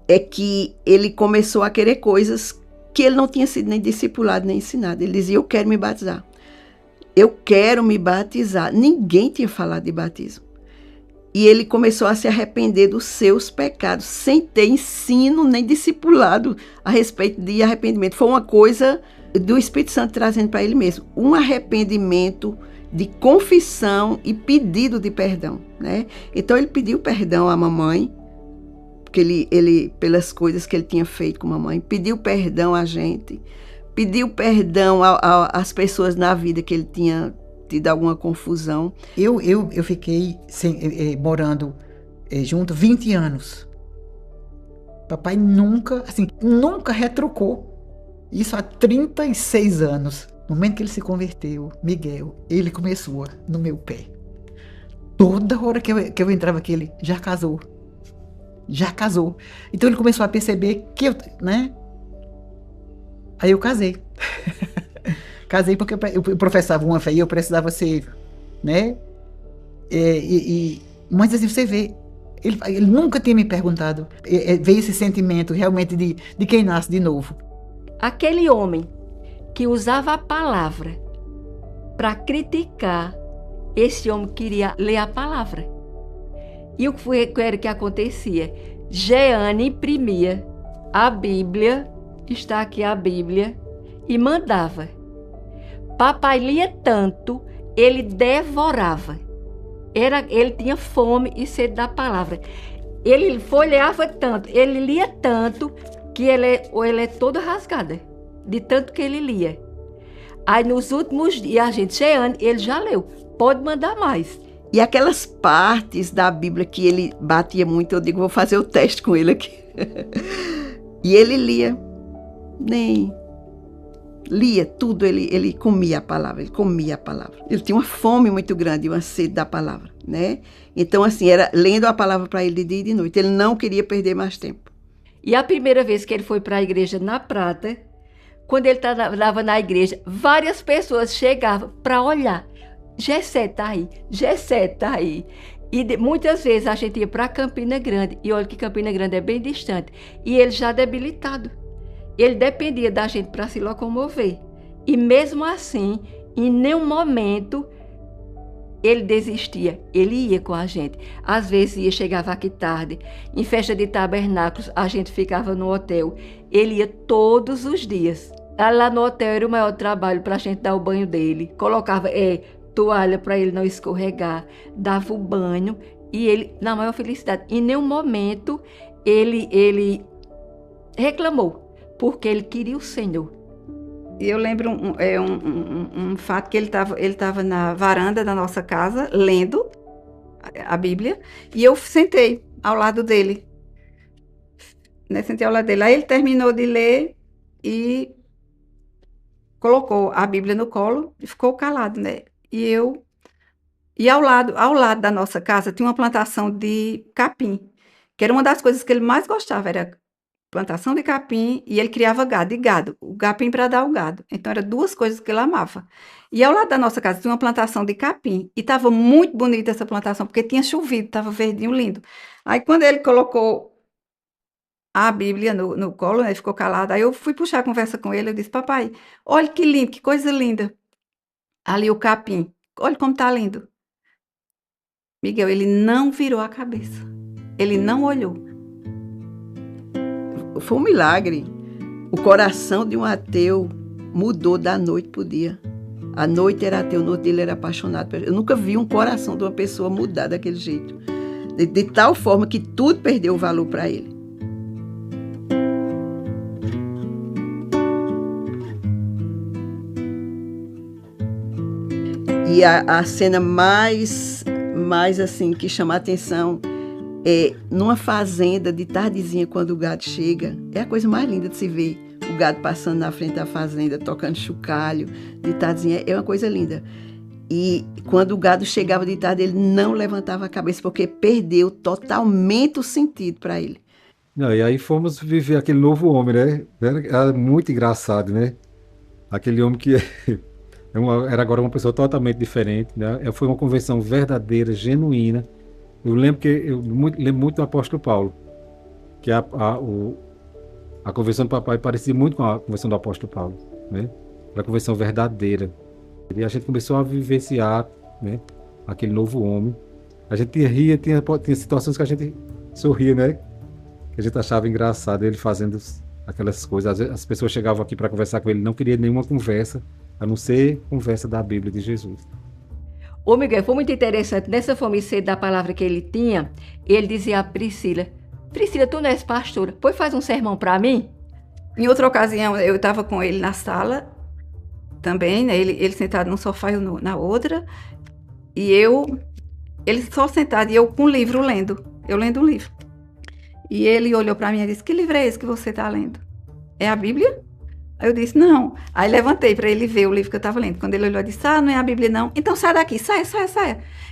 é que ele começou a querer coisas que ele não tinha sido nem discipulado, nem ensinado. Ele dizia: eu quero me batizar. Eu quero me batizar. Ninguém tinha falado de batismo. E ele começou a se arrepender dos seus pecados, sem ter ensino nem discipulado a respeito de arrependimento. Foi uma coisa do Espírito Santo trazendo para ele mesmo. Um arrependimento de confissão e pedido de perdão, né? Então ele pediu perdão à mamãe, porque ele pelas coisas que ele tinha feito com a mamãe, pediu perdão a gente, pediu perdão às pessoas na vida que ele tinha tido alguma confusão. Eu fiquei morando junto 20 anos. Papai nunca retrucou. Isso há 36 anos. No momento que ele se converteu, Miguel, ele começou no meu pé. Toda hora que eu entrava aqui, ele já casou. Então ele começou a perceber que né? Aí eu casei. Casei porque eu professava uma fé e eu precisava ser né? Mas assim, você vê, ele nunca tinha me perguntado. Veio esse sentimento realmente de quem nasce de novo. Aquele homem que usava a palavra para criticar, esse homem queria ler a palavra. E o que era que acontecia? Jeane imprimia a Bíblia, está aqui a Bíblia, e mandava. Papai lia tanto, ele devorava. Ele tinha fome e sede da palavra. Ele folheava tanto, ele lia tanto, que ele é toda rasgada, de tanto que ele lia. Aí nos últimos dias, a gente, Jeane, ele já leu, pode mandar mais. E aquelas partes da Bíblia que ele batia muito, eu digo, vou fazer o teste com ele aqui. E ele lia, nem lia tudo, ele comia a palavra, Ele tinha uma fome muito grande, uma sede da palavra, né? Então, assim, era lendo a palavra para ele de dia e de noite. Ele não queria perder mais tempo. E a primeira vez que ele foi para a igreja na Prata, quando ele estava na igreja, várias pessoas chegavam para olhar. Gessé está aí, Gessé está aí. E muitas vezes a gente ia para Campina Grande, e olha que Campina Grande é bem distante, e ele já debilitado. Ele dependia da gente para se locomover. E mesmo assim, em nenhum momento, ele desistia. Ele ia com a gente. Às vezes chegava aqui tarde. Em festa de tabernáculos, a gente ficava no hotel. Ele ia todos os dias. Lá no hotel era o maior trabalho para a gente dar o banho dele. Colocava toalha para ele não escorregar. Dava o banho. E ele, na maior felicidade, em nenhum momento, ele reclamou. Porque ele queria o Senhor. E eu lembro um fato que ele estava na varanda da nossa casa, lendo a Bíblia, e eu sentei ao lado dele. Né, sentei ao lado dele. Aí ele terminou de ler e colocou a Bíblia no colo e ficou calado, né? E ao lado da nossa casa tinha uma plantação de capim, que era uma das coisas que ele mais gostava, era plantação de capim, e ele criava gado, o capim para dar o gado. Então, eram duas coisas que ele amava. E ao lado da nossa casa tinha uma plantação de capim, e estava muito bonita essa plantação, porque tinha chovido, estava verdinho, lindo. Aí, quando ele colocou a Bíblia no colo, né, ele ficou calado, aí eu fui puxar a conversa com ele, eu disse, papai, olha que lindo, que coisa linda. Ali o capim, olha como está lindo. Miguel, ele não virou a cabeça, ele não olhou. Foi um milagre. O coração de um ateu mudou da noite para o dia. A noite era ateu, no outro dia ele era apaixonado. Eu nunca vi um coração de uma pessoa mudar daquele jeito. De tal forma que tudo perdeu o valor para ele. E a cena mais assim, que chama a atenção numa fazenda de tardezinha, quando o gado chega, é a coisa mais linda de se ver. O gado passando na frente da fazenda, tocando chocalho, de tardezinha, é uma coisa linda. E quando o gado chegava de tarde, ele não levantava a cabeça, porque perdeu totalmente o sentido para ele. Não, e aí fomos viver aquele novo homem, né? Era muito engraçado, né? Aquele homem que era agora uma pessoa totalmente diferente, né? Foi uma conversão verdadeira, genuína. Eu lembro muito do apóstolo Paulo, que a conversão do papai parecia muito com a conversão do apóstolo Paulo, né? Era a conversão verdadeira. E a gente começou a vivenciar, né, aquele novo homem. A gente ria, tinha situações que a gente sorria, né? Que a gente achava engraçado ele fazendo aquelas coisas. Às vezes as pessoas chegavam aqui para conversar com ele, não queria nenhuma conversa, a não ser conversa da Bíblia de Jesus. Ô Miguel, foi muito interessante. Nessa fome da palavra que ele tinha, ele dizia a Priscila, tu não és pastora, pois faz um sermão para mim? Em outra ocasião, eu estava com ele na sala, também, né? Ele sentado num sofá e eu na outra, e ele só sentado e eu com o livro lendo, eu lendo um livro. E ele olhou para mim e disse, que livro é esse que você está lendo? É a Bíblia? Aí eu disse, não. Aí levantei para ele ver o livro que eu estava lendo. Quando ele olhou, eu disse, não é a Bíblia não. Então sai daqui, saia.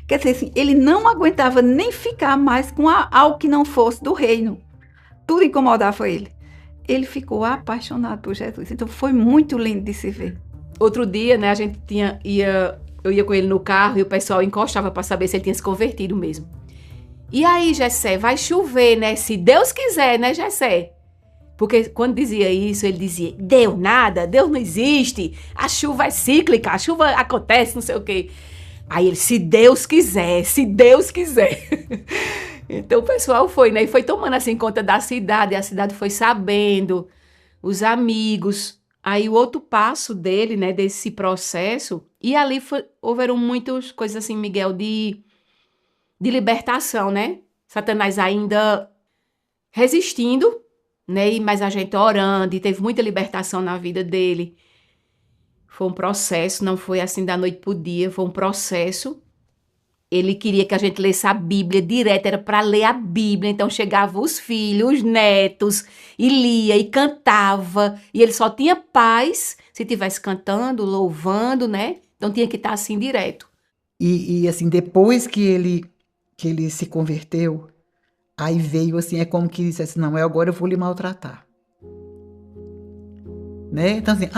Quer dizer assim, ele não aguentava nem ficar mais com algo que não fosse do reino. Tudo incomodava ele. Ele ficou apaixonado por Jesus. Então foi muito lindo de se ver. Outro dia, né, a gente ia Eu ia com ele no carro e o pessoal encostava para saber se ele tinha se convertido mesmo. E aí, Jessé, vai chover, né? Se Deus quiser, né, Jessé? Porque quando dizia isso, ele dizia, Deus nada, Deus não existe, a chuva é cíclica, a chuva acontece, não sei o quê. Aí ele, se Deus quiser, se Deus quiser. Então o pessoal foi, né? E foi tomando assim conta da cidade, a cidade foi sabendo, os amigos. Aí o outro passo dele, né, desse processo, e ali houveram muitas coisas assim, Miguel, de libertação, né? Satanás ainda resistindo, né? Mas a gente orando, e teve muita libertação na vida dele. Foi um processo, não foi assim da noite pro dia, foi um processo. Ele queria que a gente lesse a Bíblia direto, era para ler a Bíblia. Então chegavam os filhos, os netos, e lia e cantava. E ele só tinha paz se estivesse cantando, louvando, né? Então tinha que estar assim direto. E assim, depois que ele se converteu, aí veio assim, é como que disse assim, não, agora eu vou lhe maltratar. Né? Então assim,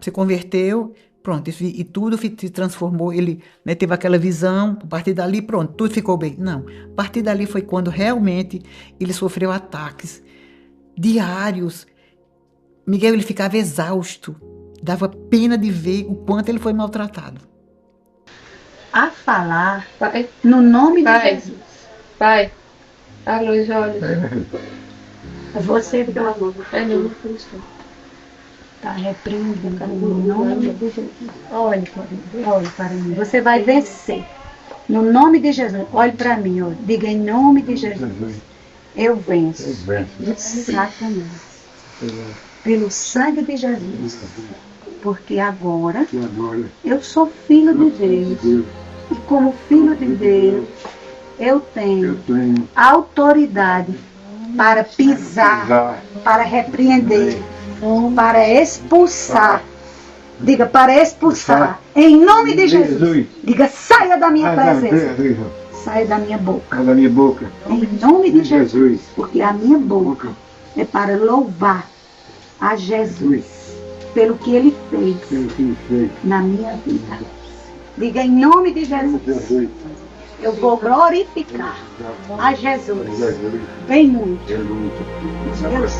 se converteu, pronto, e tudo se transformou, ele, né, teve aquela visão, a partir dali, pronto, tudo ficou bem. Não, a partir dali foi quando realmente ele sofreu ataques diários. Miguel, ele ficava exausto, dava pena de ver o quanto ele foi maltratado. A falar, no nome de Jesus. Pai, a luz, olha. Você, pelo amor de Cristo, está repreendendo no nome de Jesus. Olhe para mim. Você vai vencer. No nome de Jesus. Olhe para mim, olhe. Diga em nome de Jesus. Eu venço. Satanás. Pelo sangue de Jesus. Porque agora eu sou filho de Deus. E como filho de Deus, eu tenho autoridade para pisar, para repreender, para expulsar. Diga, para expulsar. Em nome de Jesus. Diga, saia da minha presença. Saia da minha boca. Em nome de Jesus. Porque a minha boca é para louvar a Jesus pelo que Ele fez na minha vida. Diga, em nome de Jesus. Eu vou glorificar a Jesus. Bem muito. Deus.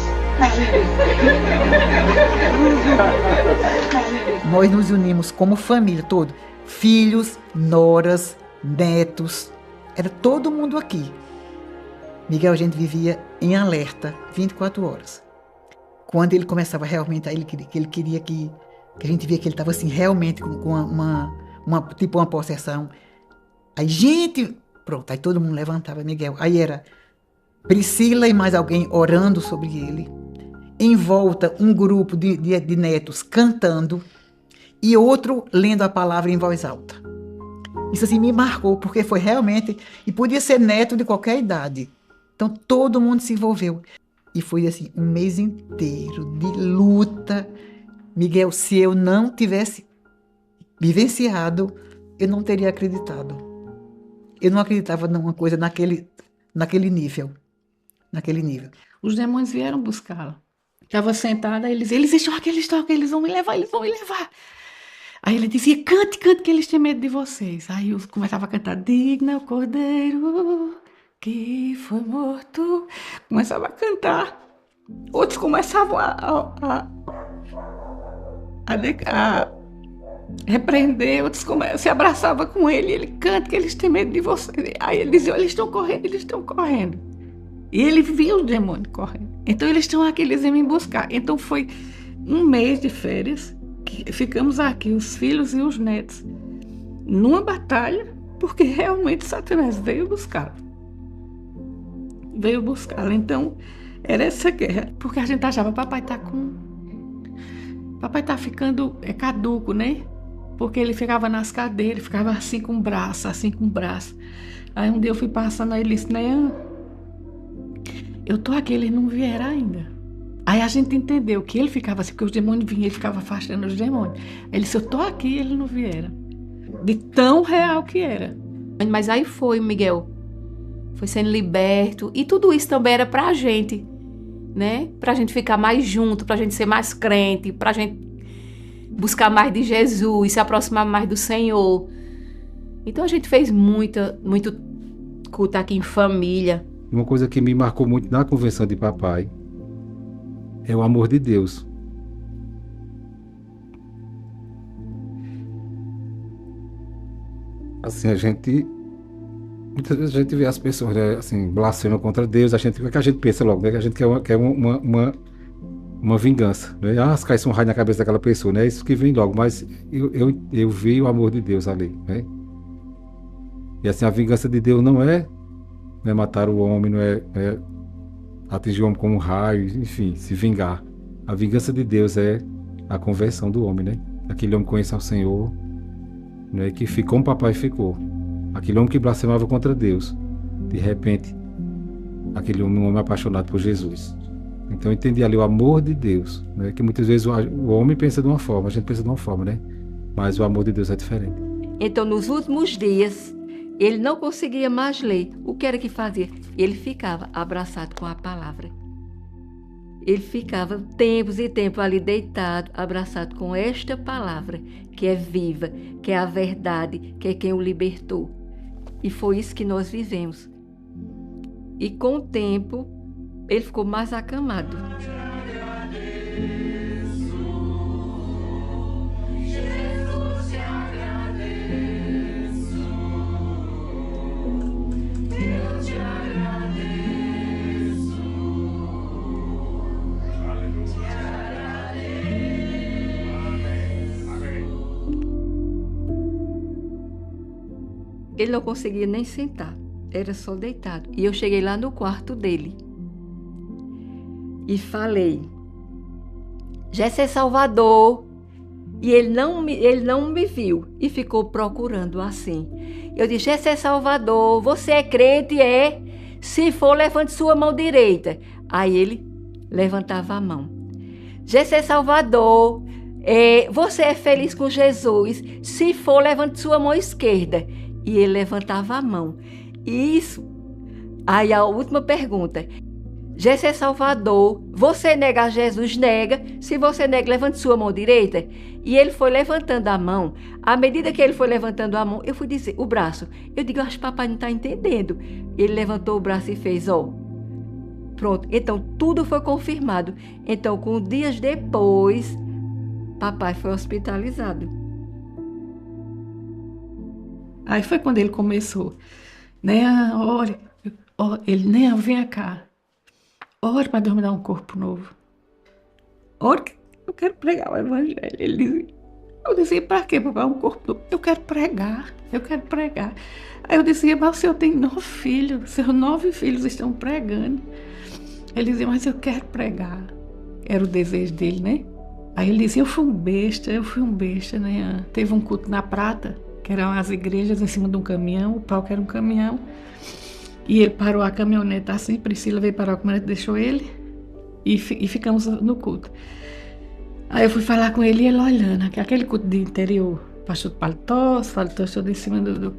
Nós nos unimos como família toda. Filhos, noras, netos. Era todo mundo aqui. Miguel, a gente vivia em alerta 24 horas. Quando ele começava realmente, ele queria que a gente via que ele estava assim, realmente com uma possessão. Aí, gente, pronto, aí todo mundo levantava, Miguel. Aí era Priscila e mais alguém orando sobre ele. Em volta, um grupo de netos cantando e outro lendo a palavra em voz alta. Isso assim me marcou, porque foi realmente, e podia ser neto de qualquer idade. Então todo mundo se envolveu. E foi assim, um mês inteiro de luta. Miguel, se eu não tivesse vivenciado, eu não teria acreditado. Eu não acreditava numa coisa naquele nível. Naquele nível. Os demônios vieram buscá-la. Estava sentada, eles estão aqui, eles vão me levar. Aí ele dizia, cante, que eles têm medo de vocês. Aí eu começava a cantar, digna o cordeiro que foi morto. Começava a cantar. Outros começavam a repreender, outros se abraçavam com ele. Ele canta que eles têm medo de vocês. Aí ele dizia, eles estão correndo. E ele via os demônios correndo. Então eles estão aqui, eles iam me buscar. Então foi um mês de férias que ficamos aqui, os filhos e os netos, numa batalha, porque realmente Satanás veio buscá-la. Então era essa guerra, porque a gente achava, papai tá ficando caduco, né? Porque ele ficava nas cadeiras, ficava assim com o braço. Aí um dia eu fui passando, aí ele disse, né? Eu tô aqui, eles não vieram ainda. Aí a gente entendeu que ele ficava assim, porque os demônios vinham, ele ficava afastando os demônios. Ele disse, eu tô aqui, eles não vieram. De tão real que era. Mas aí foi, Miguel. Foi sendo liberto. E tudo isso também era pra gente, né? Pra gente ficar mais junto, pra gente ser mais crente, pra gente buscar mais de Jesus, se aproximar mais do Senhor. Então a gente fez muito culto aqui em família. Uma coisa que me marcou muito na convenção de papai é o amor de Deus. Assim, muitas vezes a gente vê as pessoas, né, assim, blasfemam contra Deus, o que a gente pensa logo, né? Que a gente quer uma vingança, né? Ah, se caísse um raio na cabeça daquela pessoa, né? Isso que vem logo, mas eu vi o amor de Deus ali, né? E assim, a vingança de Deus não é matar o homem, não é atingir o homem com um raio, enfim, se vingar. A vingança de Deus é a conversão do homem, né? Aquele homem conhece ao Senhor, né? Que ficou como o papai ficou. Aquele homem que blasfemava contra Deus. De repente, aquele homem, um homem apaixonado por Jesus. Então eu entendi ali o amor de Deus, né? Que muitas vezes o homem pensa de uma forma, a gente pensa de uma forma, né? Mas o amor de Deus é diferente. Então, nos últimos dias, ele não conseguia mais ler. O que era que fazia? Ele ficava abraçado com a palavra. Ele ficava tempos e tempos ali deitado, abraçado com esta palavra, que é viva, que é a verdade, que é quem o libertou. E foi isso que nós vivemos. E com o tempo, ele ficou mais acamado. Ele não conseguia nem sentar, era só deitado. E eu cheguei lá no quarto dele e falei, Jessé Salvador. E ele não me viu e ficou procurando assim. Eu disse, Jessé Salvador, você é crente, é? Se for, levante sua mão direita. Aí ele levantava a mão. Jessé Salvador, você é feliz com Jesus? Se for, levante sua mão esquerda. E ele levantava a mão. Isso. Aí a última pergunta. Jessé Salvador, você nega Jesus? Nega. Se você nega, levante sua mão direita. E ele foi levantando a mão. À medida que ele foi levantando a mão, eu fui dizer, o braço. Eu digo, acho que papai não está entendendo. Ele levantou o braço e fez, ó. Pronto. Então, tudo foi confirmado. Então, com dias depois, papai foi hospitalizado. Aí foi quando ele começou, né? Olha, ele, nem vem cá. Ora para Deus me dar um corpo novo. Ora, eu quero pregar o evangelho. Ele dizia, eu dizia, para quê, papai? Um corpo novo? Eu quero pregar. Aí eu dizia, mas o senhor tem 9 filhos, seus 9 filhos estão pregando. Ele dizia, mas eu quero pregar. Era o desejo dele, né? Aí ele dizia, eu fui um besta, né? Teve um culto na Prata, que eram as igrejas em cima de um caminhão, o palco era um caminhão, e ele parou a caminhonete assim, Priscila veio parar a caminhonete, deixou ele, e ficamos no culto. Aí eu fui falar com ele, e ele olhando, aquele culto de interior, pastor paletó todo em cima do...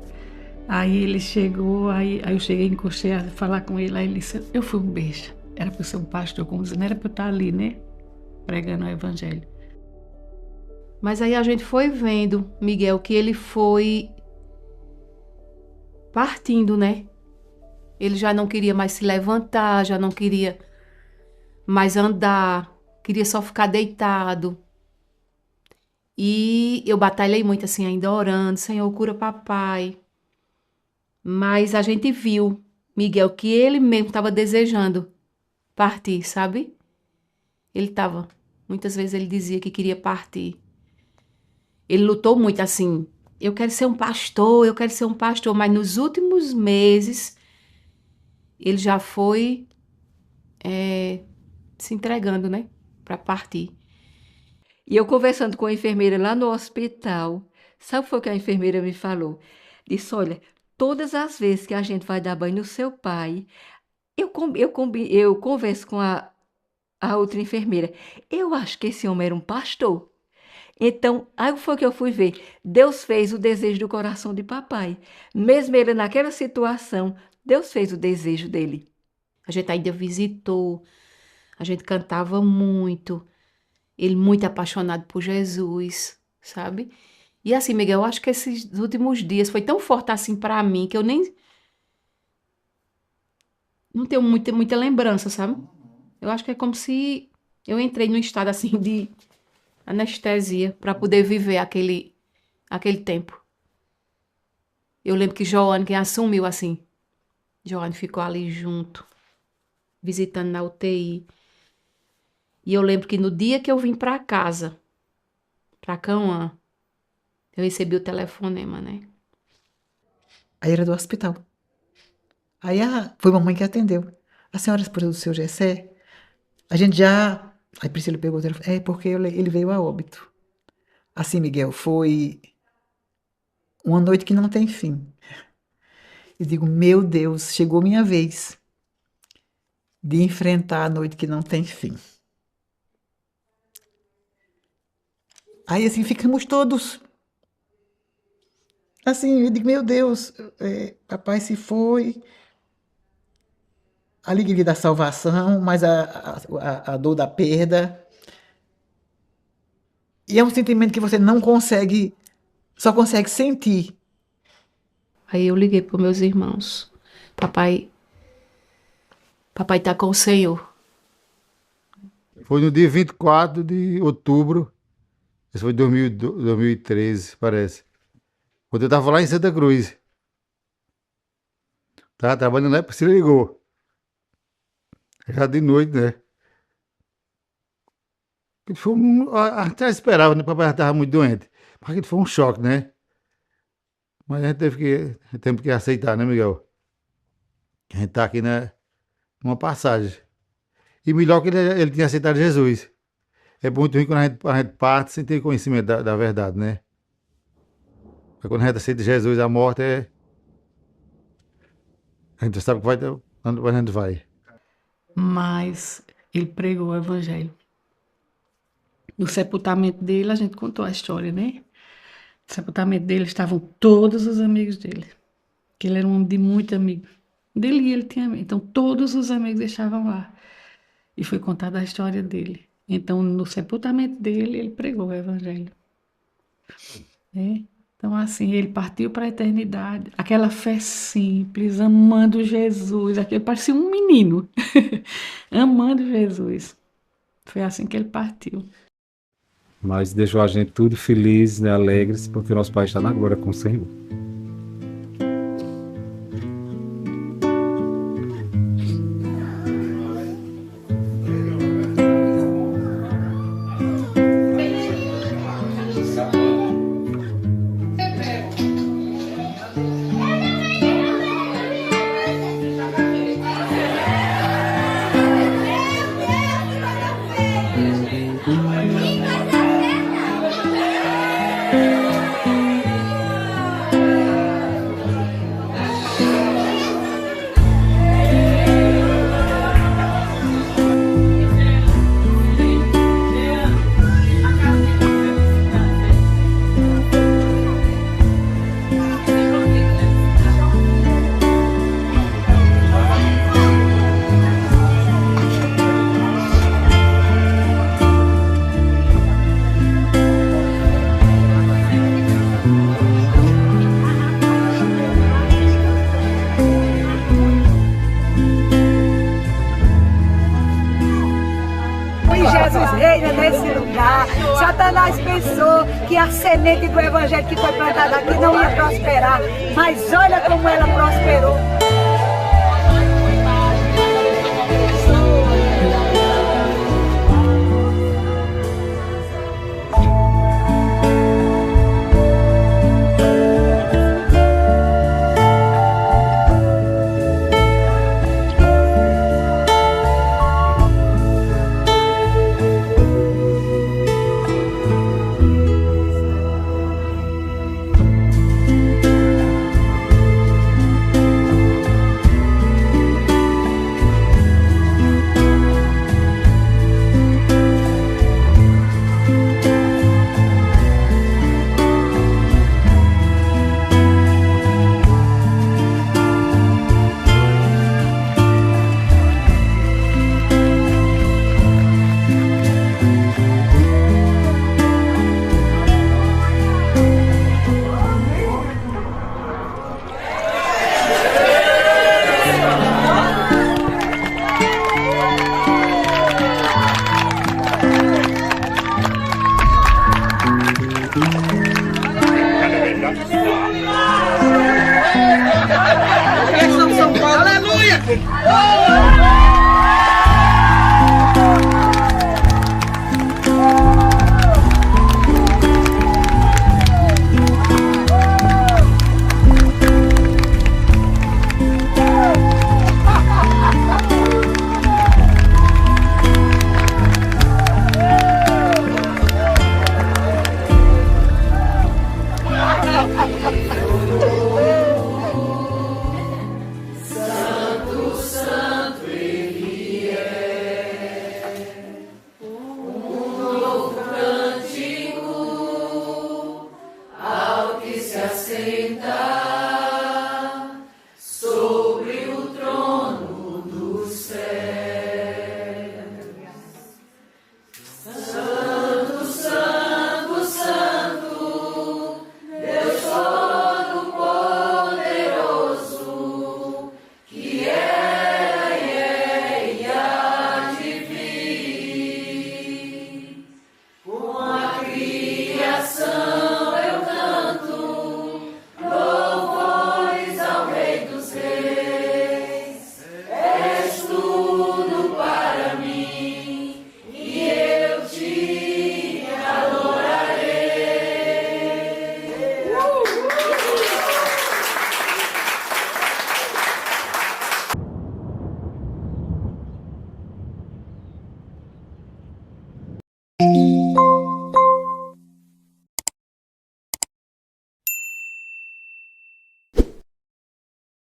Aí ele chegou, aí eu cheguei, encostei a falar com ele, aí ele disse, eu fui um besta, era para eu ser um pastor, como dizendo, era para eu estar ali, né, pregando o evangelho. Mas aí a gente foi vendo, Miguel, que ele foi partindo, né? Ele já não queria mais se levantar, já não queria mais andar, queria só ficar deitado. E eu batalhei muito assim, ainda orando, Senhor, cura papai. Mas a gente viu, Miguel, que ele mesmo estava desejando partir, sabe? Muitas vezes ele dizia que queria partir. Ele lutou muito assim, eu quero ser um pastor, mas nos últimos meses ele já foi se entregando, né, para partir. E eu conversando com a enfermeira lá no hospital, sabe o que foi que a enfermeira me falou? Disse, olha, todas as vezes que a gente vai dar banho no seu pai, eu converso com a outra enfermeira, eu acho que esse homem era um pastor. Então, aí foi que eu fui ver. Deus fez o desejo do coração de papai. Mesmo ele naquela situação, Deus fez o desejo dele. A gente ainda visitou, a gente cantava muito, ele muito apaixonado por Jesus, sabe? E assim, Miguel, eu acho que esses últimos dias foi tão forte assim pra mim que eu nem não tenho muita lembrança, sabe? Eu acho que é como se eu entrei num estado assim de anestesia pra poder viver aquele tempo. Eu lembro que Joane, quem assumiu assim, Joane ficou ali junto, visitando na UTI. E eu lembro que no dia que eu vim pra casa, pra Cauã, eu recebi o telefonema, né? Aí era do hospital. Aí foi mamãe que atendeu. A senhora é esposa do seu Gessé? A gente já... Aí Priscila pegou o telefone. É, porque ele veio a óbito. Assim, Miguel, foi uma noite que não tem fim. Eu digo, meu Deus, chegou minha vez de enfrentar a noite que não tem fim. Aí, assim, ficamos todos... Assim, eu digo, meu Deus, papai se foi... A alegria da salvação, mas a dor da perda. E é um sentimento que você não consegue, só consegue sentir. Aí eu liguei para meus irmãos. Papai tá com o Senhor. Foi no dia 24 de outubro, isso foi 2013, parece. Quando eu estava lá em Santa Cruz. Estava trabalhando lá, a Priscila ligou. Já de noite, né? Até esperava, né? Papai já estava muito doente. Mas aquilo foi um choque, né? Mas a gente teve que aceitar, né, Miguel? A gente está aqui, né? Numa passagem. E melhor que ele tinha aceitado Jesus. É muito ruim quando a gente parte sem ter conhecimento da verdade, né? Mas quando a gente aceita Jesus, a morte é... A gente sabe que vai, onde a gente vai. Mas ele pregou o evangelho. No sepultamento dele, a gente contou a história, né? No sepultamento dele estavam todos os amigos dele. Que ele era um homem de muito amigo. Dele e ele tinha amigo. Então, todos os amigos estavam lá. E foi contada a história dele. Então, no sepultamento dele, ele pregou o evangelho. Né? Então, assim, ele partiu para a eternidade. Aquela fé simples, amando Jesus. Aquele parecia um menino. Amando Jesus. Foi assim que ele partiu. Mas deixou a gente tudo felizes, né, alegres, porque nosso Pai está na glória com o Senhor. Jesus reina nesse lugar. Satanás pensou que a semente do evangelho que foi plantada aqui não ia prosperar, mas olha como ela prosperou. Oh!